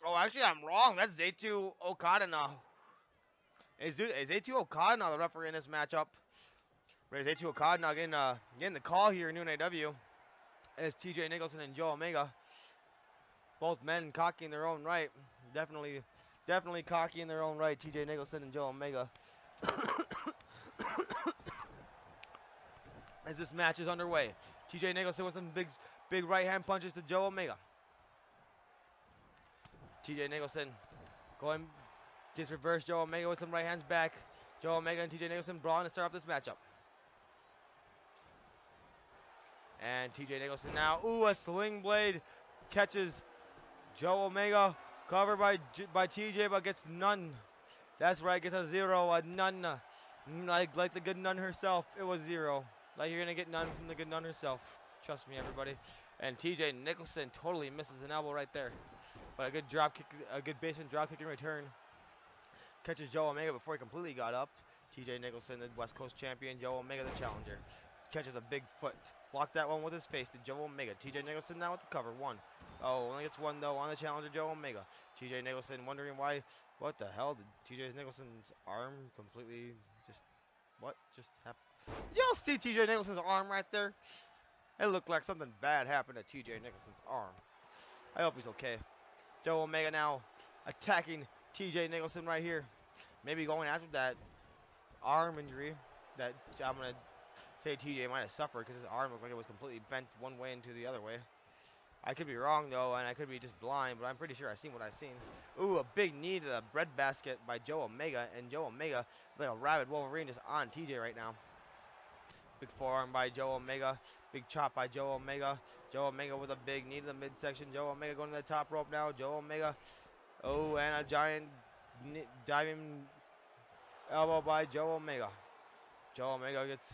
Oh, actually, I'm wrong. That's Zaytu Okada now. Is Zaytu Okada now the referee in this matchup? But Zaytu Okada now getting the call here in new NAEW. As TJ Nicholson and Joe Omega. Both men cocky in their own right. Definitely cocky in their own right. TJ Nicholson and Joe Omega. As this match is underway. TJ Nicholson with some big right hand punches to Joe Omega. TJ Nicholson going just reverse Joe Omega with some right hands back. Joe Omega and TJ Nicholson brawling to start up this matchup. And TJ Nicholson now, ooh, a sling blade catches Joe Omega, covered by TJ, but gets none. That's right, gets a 0, a none. Like the good nun herself, it was 0. Like you're gonna get none from the good nun herself. Trust me, everybody. And TJ Nicholson totally misses an elbow right there. But a good drop kick, a good basement drop kick in return. Catches Joe Omega before he completely got up. TJ Nicholson, the West Coast champion. Joe Omega, the challenger. Catches a big foot. Blocked that one with his face to Joe Omega. TJ Nicholson now with the cover. 1. Oh, only gets 1 though on the challenger, Joe Omega. TJ Nicholson wondering why. What the hell did TJ Nicholson's arm completely just. What just happened? Y'all see TJ Nicholson's arm right there? It looked like something bad happened to TJ Nicholson's arm. I hope he's okay. Joe Omega now attacking TJ Nicholson right here. Maybe going after that arm injury that I'm going to say TJ might have suffered because his arm looked like it was completely bent one way into the other way. I could be wrong though, and I could be just blind, but I'm pretty sure I've seen what I've seen. Ooh, a big knee to the breadbasket by Joe Omega, and Joe Omega like a rabid Wolverine just on TJ right now. Big forearm by Joe Omega. Big chop by Joe Omega. Joe Omega with a big knee to the midsection. Joe Omega going to the top rope now. Joe Omega. Oh, and a giant diving elbow by Joe Omega. Joe Omega gets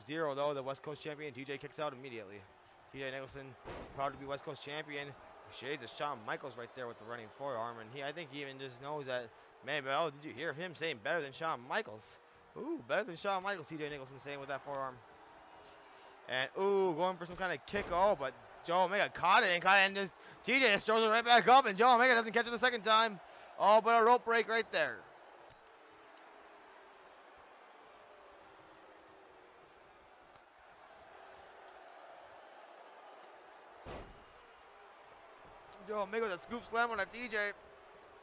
0 though. The West Coast champion. TJ kicks out immediately. TJ Nicholson, proud to be West Coast champion. Shades of Shawn Michaels right there with the running forearm. And I think he even just knows that, man, but oh, did you hear him saying better than Shawn Michaels? Ooh, better than Shawn Michaels, TJ Nicholson saying with that forearm. And, ooh, going for some kind of kick. Oh, but Joe Omega caught it and just, TJ just throws it right back up, and Joe Omega doesn't catch it the second time. Oh, but a rope break right there. Joe Omega with a scoop slam on a TJ.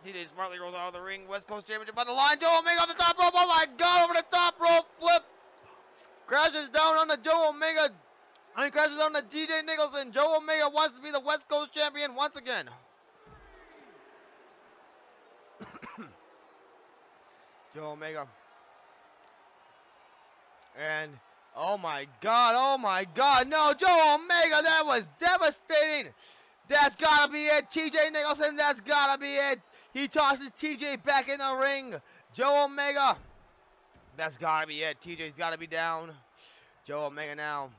TJ smartly rolls out of the ring. West Coast Championship on the line. Joe Omega off the top rope. Oh my God, over the top rope flip. Crashes down on the Joe Omega. And he crashes on the TJ Nicholson. Joe Omega wants to be the West Coast champion once again. Joe Omega. And oh my God, no, Joe Omega, that was devastating. That's gotta be it, TJ Nicholson, that's gotta be it. He tosses TJ back in the ring. Joe Omega, that's gotta be it. TJ's gotta be down. Joe Omega now.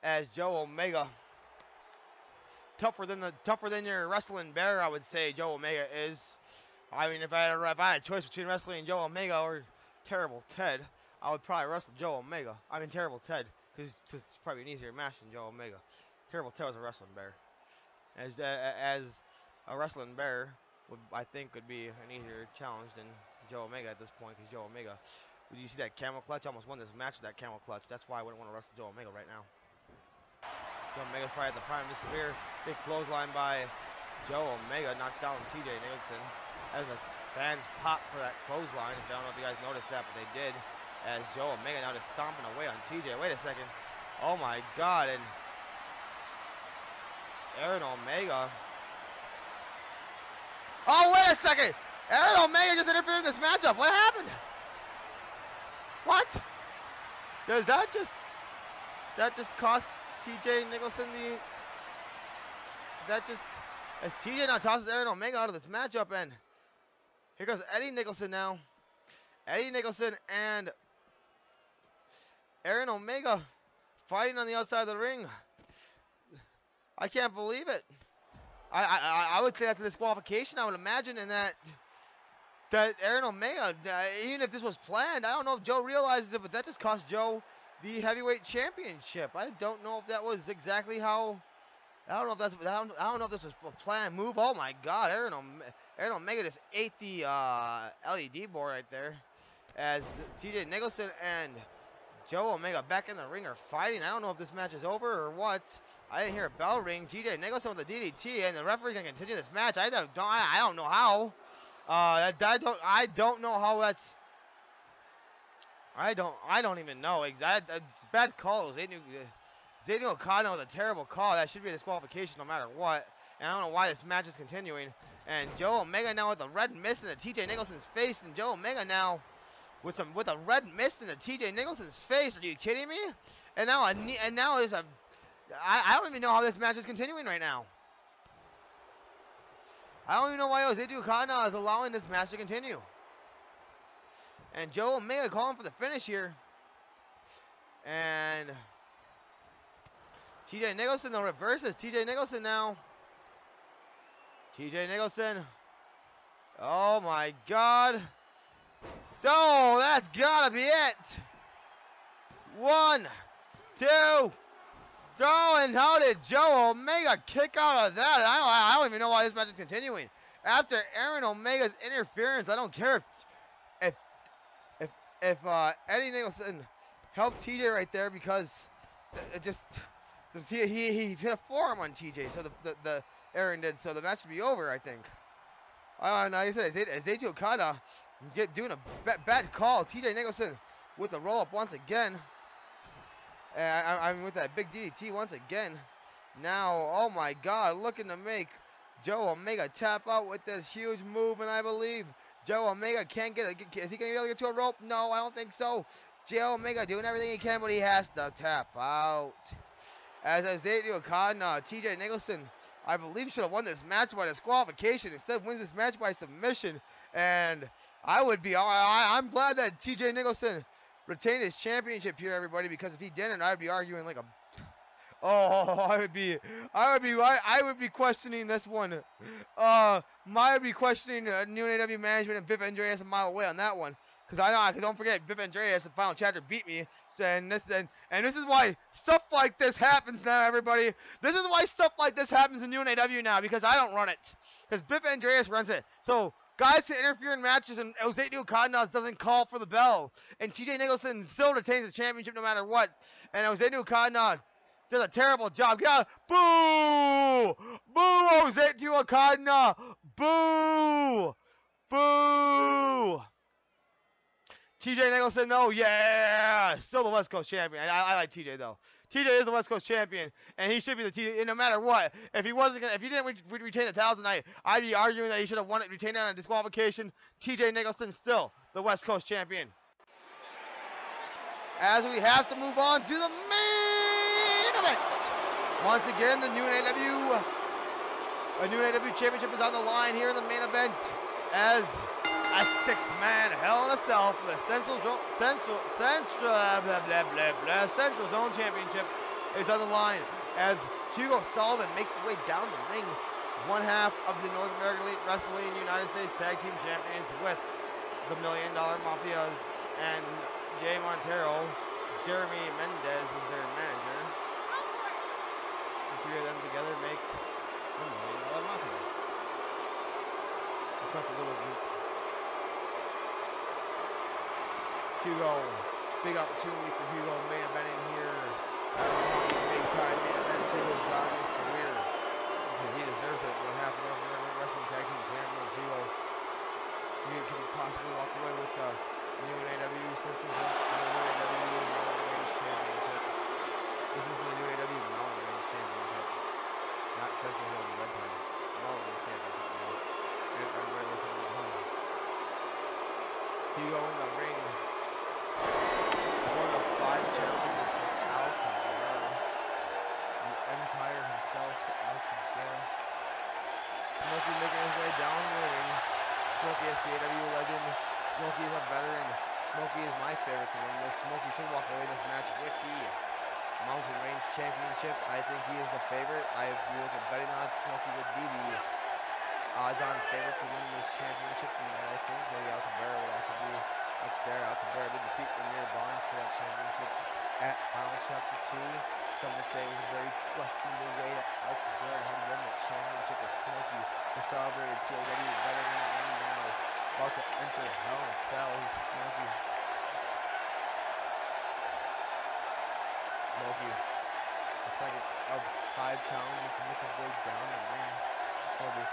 As Joe Omega, tougher than your wrestling bear, I would say Joe Omega is. I mean, if I had a choice between wrestling Joe Omega or Terrible Ted, I would probably wrestle Joe Omega. I mean, Terrible Ted, because it's probably an easier match than Joe Omega. Terrible Ted was a wrestling bear. As a wrestling bear, I think would be an easier challenge than Joe Omega at this point, because Joe Omega, did you see that camel clutch? Almost won this match with that camel clutch. That's why I wouldn't want to wrestle Joe Omega right now. Joe Omega's probably at the prime of his career. Big clothesline by Joe Omega, knocks down TJ Nicholson. As the fans pop for that clothesline. I don't know if you guys noticed that, but they did. As Joe Omega now just stomping away on TJ. Wait a second. Oh my God. And Aaron Omega. Oh, wait a second. Aaron Omega just interfered in this matchup. What happened? What? Does that just cost TJ Nicholson as TJ now tosses Aaron Omega out of this matchup, and here goes Eddie Nicholson now. Eddie Nicholson and Aaron Omega fighting on the outside of the ring. I can't believe it. I would say that's a disqualification, I would imagine, and that Aaron Omega, even if this was planned, I don't know if Joe realizes it, but that just cost Joe the heavyweight championship. I don't know if that was exactly how. I don't know if this was a planned move. Oh my God, Aaron Omega just ate the LED board right there. As TJ Nicholson and Joe Omega back in the ring are fighting. I don't know if this match is over or what. I didn't hear a bell ring. TJ Nicholson with the DDT, and the referee can continue this match. I don't know how. I don't know how that's. I don't even know. Bad call. Zayden Okada with a terrible call. That should be a disqualification no matter what. And I don't know why this match is continuing. And Joe Omega now with a red mist in the TJ Nicholson's face. And Joe Omega now with a red mist in the TJ Nicholson's face. Are you kidding me? And now there's a. I don't even know how this match is continuing right now. I don't even know why Zayden Okada is allowing this match to continue. And Joe Omega calling for the finish here. And TJ Nicholson, the reverses. TJ Nicholson now. TJ Nicholson. Oh my God. Oh, that's gotta be it. 1, 2. Oh, and how did Joe Omega kick out of that? I don't even know why this match is continuing. After Aaron Omega's interference, I don't care if Eddie Nicholson helped TJ right there, because it just he hit a forearm on TJ, so the Aaron did, so the match should be over, I think. Like I said, Zayden Okada doing a bad call. TJ Nicholson with the roll up once again. And I'm with that big DDT once again. Now, oh my God, looking to make Joe Omega tap out with this huge move, and I believe Joe Omega can't get it. Is he going to be able to get to a rope? No, I don't think so. Joe Omega doing everything he can, but he has to tap out. As Zayden Okada, TJ Nicholson, I believe, should have won this match by disqualification. Instead, wins this match by submission. And I'm glad that TJ Nicholson retained his championship here, everybody, because if he didn't, I'd be arguing like a. I would be questioning this one. I would be questioning new NAEW management and Viv Andreas a mile away on that one. Because don't forget, Viv Andreas, the final chapter, beat me. So, and this is why stuff like this happens now, everybody. This is why stuff like this happens in new NAEW now, because I don't run it. Because Viv Andreas runs it. So guys can interfere in matches, and Zayden Okada doesn't call for the bell. And TJ Nicholson still retains the championship no matter what. And Zayden Okada does a terrible job. Yeah, boo! Boo! Jose Tuacana! Boo! Boo! TJ Nicholson, though, yeah! Still the West Coast champion. I like TJ, though. TJ is the West Coast champion, and he should be the TJ, no matter what. If he didn't retain the title tonight, I'd be arguing that he should have won it, retained it on a disqualification. TJ Nicholson still the West Coast champion. As we have to move on to the main event. Once again, the new NAEW Championship is on the line here in the main event as a six-man Hell in a Cell for the Central Zone Championship is on the line as Hugo Sullivan makes his way down the ring, one half of the North American Elite Wrestling United States Tag Team Champions with the $1 Million Mafia and Jay Montero. Jeremy Mendez is their manager. The three of them together make the $1 Million Mafia. It's not a little group. Hugo, big opportunity for Hugo, main event in here. Big time main event, Hugo's got his career. He deserves it. One half of the North American Wrestling Tag Team Champions. Hugo, he can possibly walk away with the new NAEW Central Zone Range Championship. This is the new NAEW Mountain Range Championship, not Central Zone Red Time. Mountain Range Championship now. And everybody listening at home. Hugo in the ring. One of 5 challenges from Al Cabrera. The Empire himself, Al Cabrera. Smokey making his way down the ring. Smokey is CAW legend. Smokey is a veteran. Smokey is my favorite to win this. Smokey should walk away this match with the Mountain Range Championship. I think he is the favorite. If you look at betting odds, Smokey would be the odds-on favorite to win this championship. And I think maybe Al Cabrera would also be up there. Al Cabrera did defeat Premier Barnes for that championship at Final Chapter 2. Some would say it was a very questionable way that Al Cabrera had won that championship with Smokey, the celebrated CAW veteran, and now about to enter Hell in a Cell. Smokey. Smokey, the second of 5 challenges to make his way down the ring for this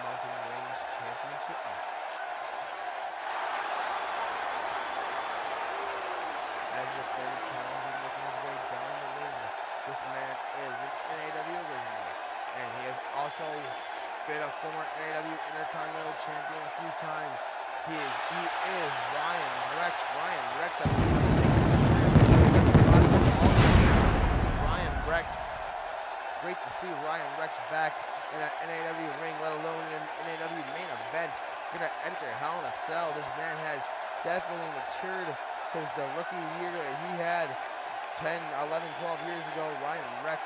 Mountain Range Championship. As the third challenger making his way down the ring, this man is an NAEW original, and he has also been a former NAEW Intercontinental Champion a few times. He is Ryan Rex. Ryan Rex, I believe. Ryan Rex. Great to see Ryan Rex back in an NAEW ring, let alone in an NAEW main event. Gonna enter Hell in a Cell. This man has definitely matured since the rookie year that he had 10, 11, 12 years ago. Ryan Rex.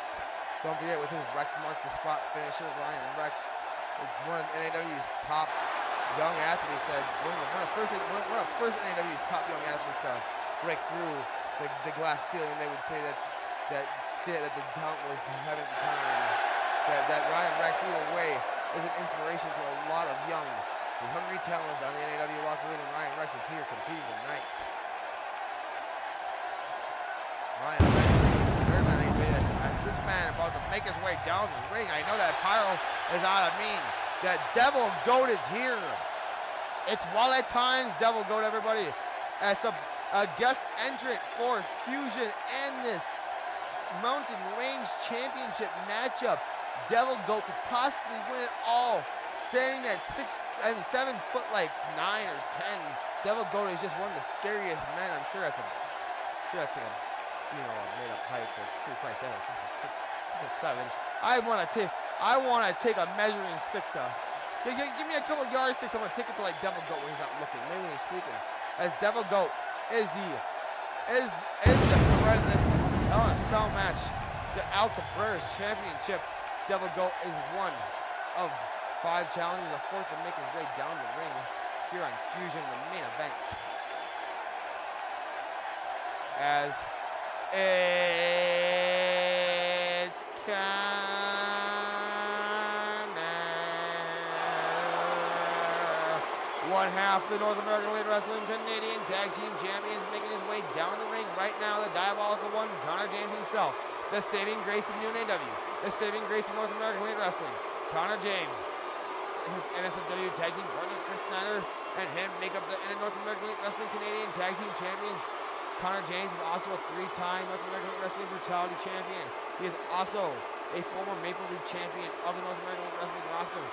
Don't forget with his Rex Mark the Spot finisher. Ryan Rex is one of NAEW's top young athletes. One of the first NAEW's top young athletes to break through the glass ceiling. They would say that the talent was having the time. That Ryan Rex either way is an inspiration to a lot of young, hungry talent on the NAEW locker room, and Ryan Rex is here competing tonight. Ryan Rex, this man about to make his way down the ring. I know that Pyro is out of mean. That Devil Goat is here. It's Walleh Times, Devil Goat, everybody. As a guest entrant for Fusion and this Mountain Range Championship matchup. Devil Goat could possibly win it all. Standing at 7 foot like 9 or 10. Devil Goat is just one of the scariest men. I'm sure that's a made up height for 3.7, 6'7". I want to take a measuring stick to. Give me a couple yardsticks. I'm gonna take it to like Devil Goat when he's not looking. Maybe when he's sleeping. As Devil Goat is the threat of this Hell in a Cell match. The Al Cabrera's championship. Devil Goat is one of 5 challengers, the fourth to make his way down the ring here on Fusion, the main event. As it's one half the North American Elite Wrestling Canadian Tag Team Champions making his way down the ring right now. The Diabolical One, Connor James himself, the saving grace of new NAEW, the saving grace of North American Elite Wrestling. Connor James, his NSFW Tag Team partner Chris Snyder, and him make up the North American Elite Wrestling Canadian Tag Team Champions. Connor James is also a 3-time North American Elite Wrestling Brutality Champion. He is also a former Maple Leaf Champion of the North American Elite Wrestling roster.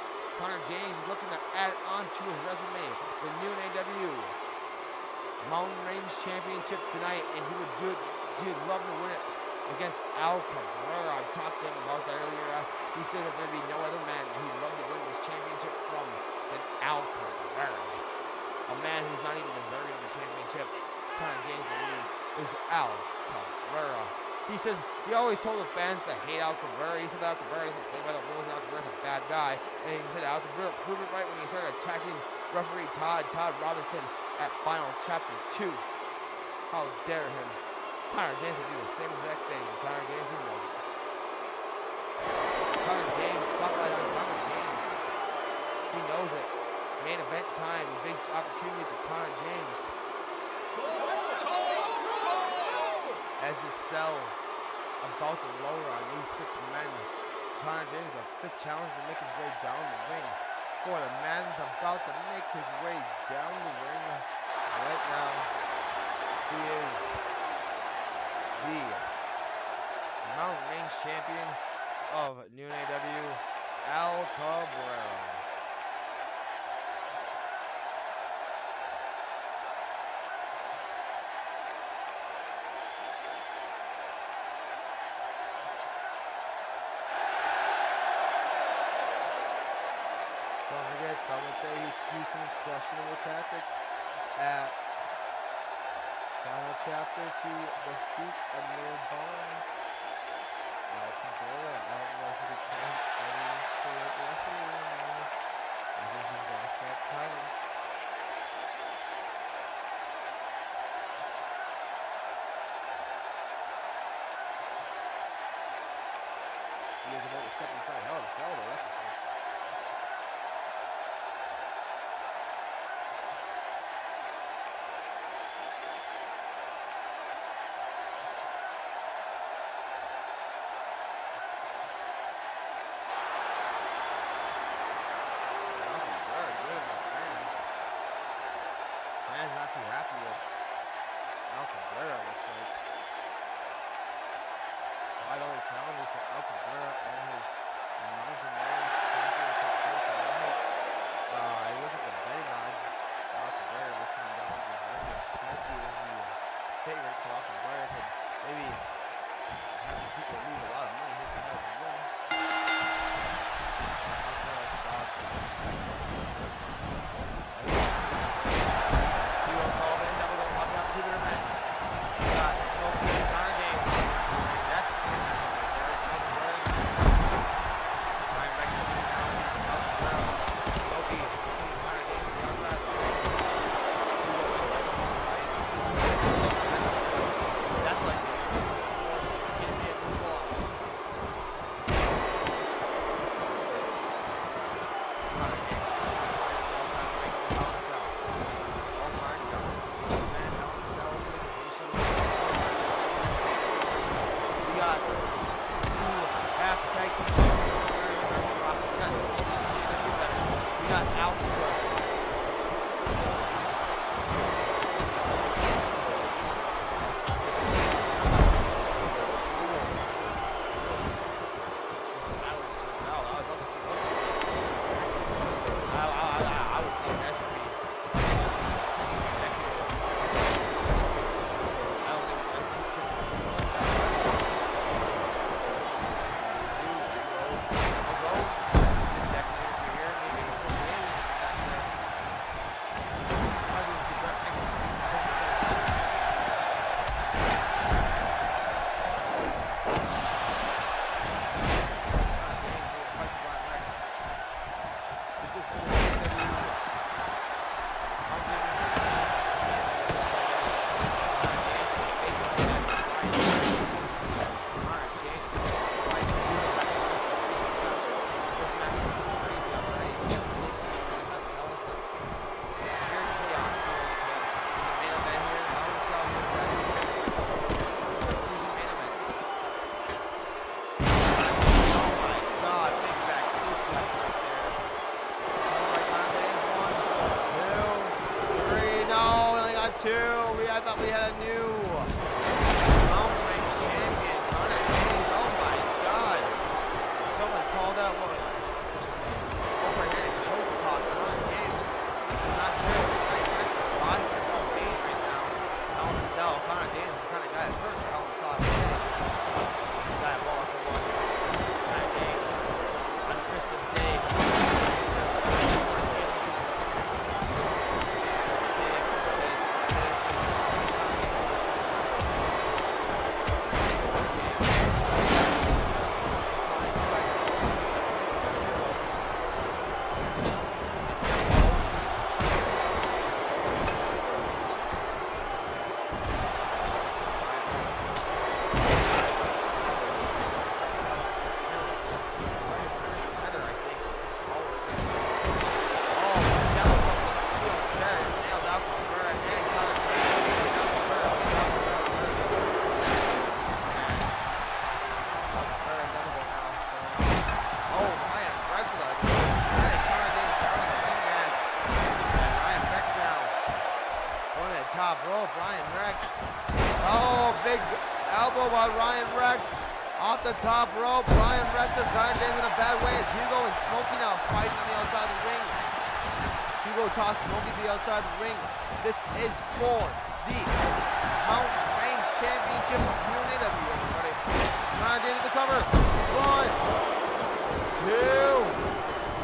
Connor James is looking to add on to his resume the new NAEW Mountain Range Championship tonight, and he would love to win it against Al Cabrera. I talked to him about that earlier. He said that there'd be no other man that he'd love to win this championship from than Al Cabrera. A man who's not even deserving of the championship, Connor James believes, is Al Cabrera. He says he always told the fans to hate Al Cabrera. He said Al Cabrera doesn't play by the rules, and Al Cabrera's a bad guy. And he said Al Cabrera proved it right when he started attacking referee Todd Robinson at Final Chapter 2. How dare him. Connor James will do the same exact thing. Connor James, he knows it. Connor James, spotlight on Connor James. He knows it. Main event time, big opportunity for Connor James. As the cell about to lower on these 6 men, Connor James, the 5th challenger to make his way down the ring. For the man's about to make his way down the ring right now. He is the Mountain Range Champion of new NAEW, Al Cabrera. Don't forget, some would say he's using questionable tactics at Final Chapter to defeat a nearby Al Cabrera. I don't know if he could count any short wrestling. I think he's lost that title. He is about to step inside Hell in a Cell, though, that's for sure. Not too happy with Al Cabrera, looks like. Wide open challenger for Al Cabrera and his Mountain Range Championship title tonight. I look at the betting odds. Al Cabrera was coming down to his ring, and Smokey is the favorite, so Al Cabrera could maybe have some people lose a lot of money here tonight and win. Al Cabrera's dog. The top rope, Ryan Rex is Connor James in a bad way as Hugo and Smokey now fighting on the outside of the ring. Hugo tossed Smokey to the outside of the ring. This is for the Mountain Range Championship of NAEW, everybody. Connor James at the cover. 1, 2,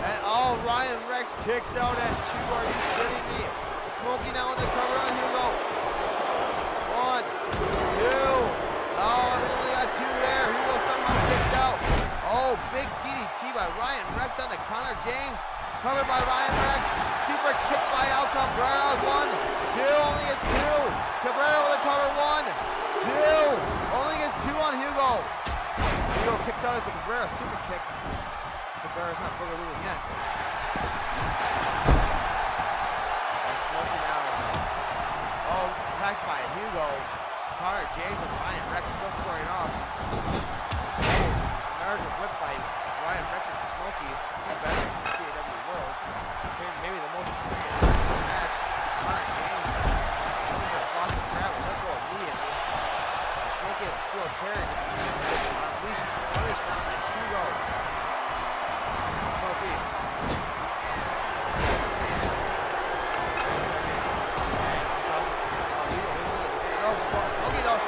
and Ryan Rex kicks out at 2. Are you kidding me? Smokey now on the cover on Hugo. 1, 2. Oh, we only got 2 there. Hugo somehow kicked out. Oh, big DDT by Ryan Rex on to Connor James. Covered by Ryan Rex. Super kick by Cabrera. 1, 2. Only gets 2. Cabrera with a cover. 1, 2. Only gets 2 on Hugo. Hugo kicks out at the Cabrera. Super kick. Cabrera's not boogalooing yet. Smokey now. Oh, attacked by Hugo. Connor James and Ryan Rex still scoring off. American whip by Ryan Rex and Smokey. The best in the CAW world. Maybe the most experienced in the match. Connor James looking for a Boston grab with Hugo immediately. Smokey has a steel chair and unleashed punish down by Hugo. Smokey.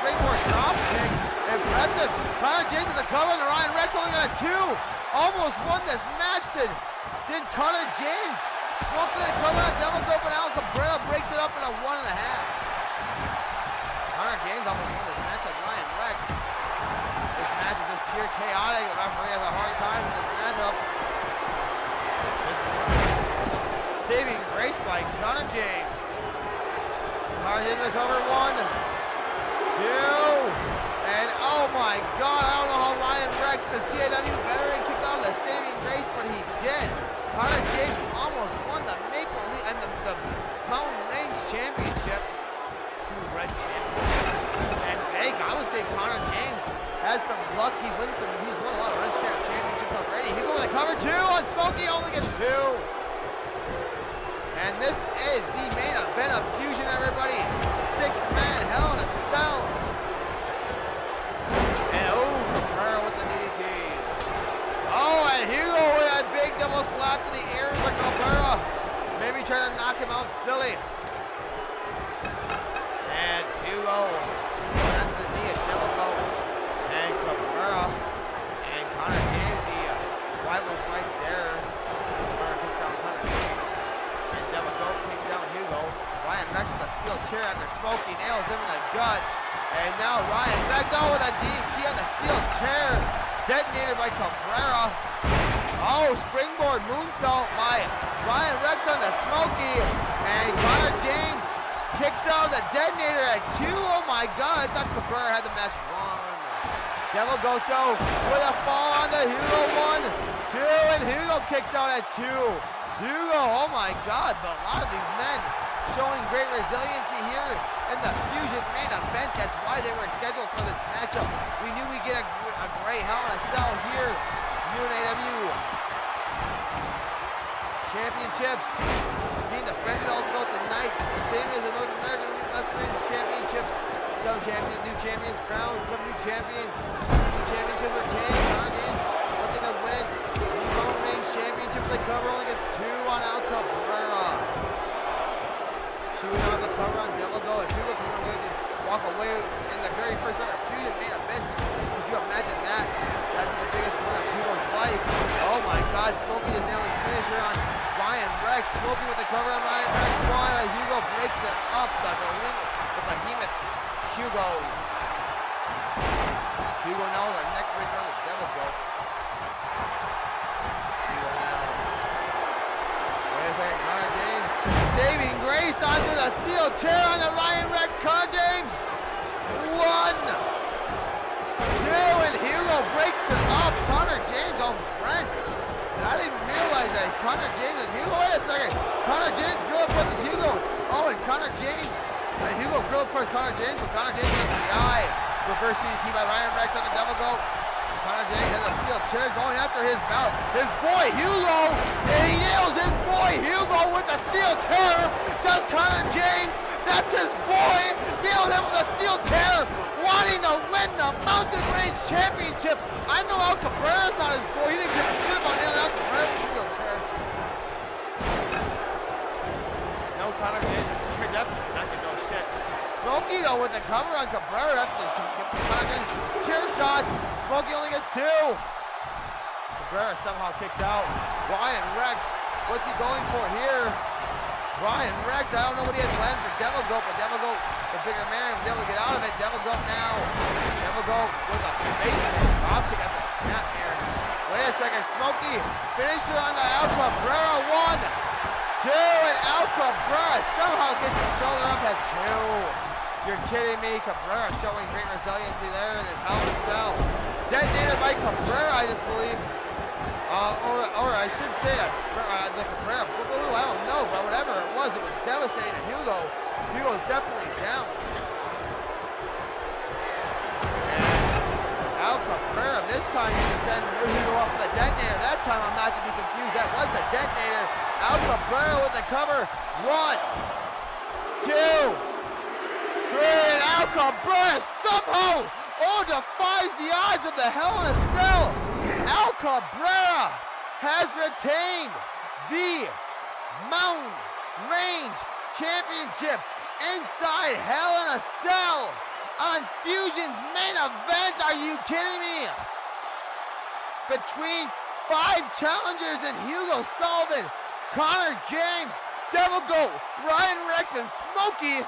Springboard drop kick. Impressive. Connor James to the cover and Ryan Rex only got a 2. Almost won this match. Did Connor James. Smokey to the cover on double dope and Alex Cabrera breaks it up in a 1.5. Connor James almost won this match like Ryan Rex. This match is just pure chaotic. The referee has a hard time in this matchup. Saving grace by Connor James. Connor James to the cover. 1, 2, and oh my God, I don't know how Ryan Rex, the CAW veteran, kicked out of the saving grace, but he did. Connor James almost won the Maple Leaf and the Mountain Range Championship. 2 red championships. And hey, I would say Connor James has some luck. He's won a lot of red championships already. He goes with a cover 2 on Smokey, only gets 2. And this is the main event of Fusion, everybody. 6-man Hell in a Cell. And Cabrera with the DDT. Oh, and Hugo with a big double slap to the ears of Cabrera. Maybe trying to knock him out silly. And Hugo has the knee at double goat. And Cabrera and Connor James, the rivals right there. Cabrera kicks down Connor James. And double goat takes down Hugo. Ryan Rex with a steel chair after Smokey nails him in the gut. And now Ryan Rex with a DDT on the steel chair. Detonated by Cabrera. Oh, springboard moonsault by Ryan Rex on the Smokey. And Connor James kicks out the detonator at 2. Oh my God, I thought Cabrera had the match won. Devil Goso with a fall on the Hugo. 1, 2, and Hugo kicks out at 2. Hugo, oh my God, but a lot of these men showing great resiliency here in the Fusion main event. That's why they were scheduled for this matchup. We knew we'd get a great Hell in a Cell here. NAEW Championships being defended all throughout the night. The same as the North American Wrestling Championships. Some champions, new champions crowns, some new champions. The championship retained. Connor James looking to win. The Mountain Range Championship, the cover only gets 2 on Al Cabrera. Chewing on the cover on Devil Go. If Hugo can walk away in the very first ever Fusion main event, could you imagine that? That's the biggest part of Hugo's life. Oh my God, Smokey is nailing his finisher on Ryan Rex. Smokey with the cover on Ryan Rex. Hugo breaks it up the ring with a behemoth Hugo. Hugo now with a neck breaker on the Devil Go. Hugo now. Wait a second, Connor James. Saving grace onto the steel chair on the Ryan Rex. Connor James. 1, it up. Connor James on Brent. And I didn't even realize that Connor James and Hugo. Wait a second. Connor James grill up versus Hugo. Oh, and Connor James. And Hugo grill up first Connor James, but Connor James gets the eye. Reverse DDT by Ryan Rex on the double go. Connor James has a steel chair going after his mouth. His boy Hugo, and he nails his boy Hugo with a steel chair. Does Connor James? That's his boy. Nailed him with a steel chair, wanting to win the Mountain Range Championship. I know Al Cabrera's not his boy. He didn't give a shit about nailing Al Cabrera with a steel chair. No, Connor James is definitely not gonna know shit. Smokey though with the cover on Cabrera. That's the Connor James chair shot. Smokey only gets 2. Cabrera somehow kicks out. Ryan Rex, what's he going for here? Ryan Rex, I don't know what he had planned for Devil Goat, but Devil Goat, the bigger man, was able to get out of it. Devil Goat now. Devil Goat with a baseball drop kick at the snap here. Wait a second, Smokey finisher on the Al Cabrera. 1, 2, and Al Cabrera somehow gets his shoulder up at 2. You're kidding me. Cabrera showing great resiliency there in his Hell in a Cell. Detonator by Cabrera, I just believe. Or I should say the Cabrera. I don't know, but whatever it was devastating to Hugo. Hugo's definitely down. And Al Cabrera, this time he can send Hugo off with the detonator. That time I'm not to be confused. That was the detonator. Al Cabrera with the cover. 1, 2, 3, and Al Cabrera somehow defies the odds of the Hell in a Cell. Al Cabrera has retained the Mountain Range Championship inside Hell in a Cell on Fusion's main event. Are you kidding me? Between 5 challengers and Hugo Sullivan, Connor James, Devil Goat, Ryan Rex, and Smokey,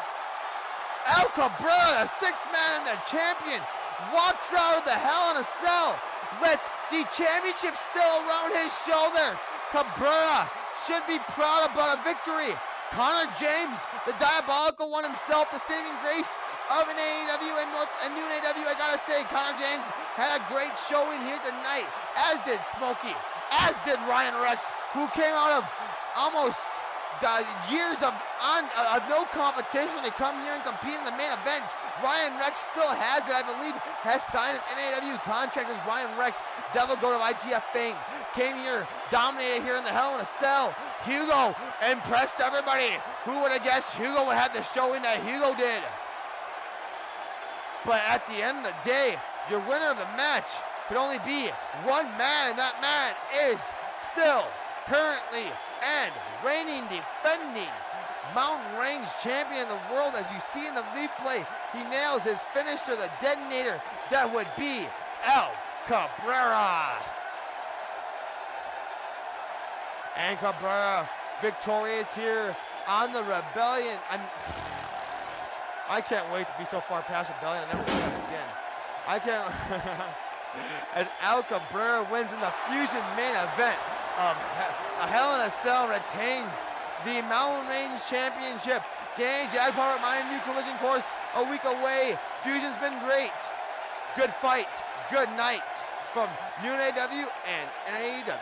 Al Cabrera, the 6th man and the champion, walks out of the Hell in a Cell with the championship still around his shoulder. Cabrera should be proud about a victory. Connor James, the diabolical one himself, the saving grace of an AEW and New NAEW. I gotta say, Connor James had a great showing here tonight, as did Smokey, as did Ryan Rex, who came out of almost years of no competition to come here and compete in the main event. Ryan Rex still has it, I believe, has signed an NAEW contract as Ryan Rex, Devil Goat of ITF fame. Came here, dominated here in the Hell in a Cell. Hugo impressed everybody. Who would have guessed Hugo would have the showing that Hugo did? But at the end of the day, your winner of the match could only be one man, and that man is still currently and reigning, defending Mountain Range champion of the world. As you see in the replay, he nails his finisher, the detonator. That would be Al Cabrera. And Cabrera victorious here on the Rebellion. I can't wait to be so far past Rebellion and never do that again. I can't. As Al Cabrera wins in the Fusion main event of a Hell in a Cell, retains the Mountain Range Championship. Danny Jackpot reminding you, collision course a week away. Fusion's been great. Good fight, good night from New NAEW and NAEW.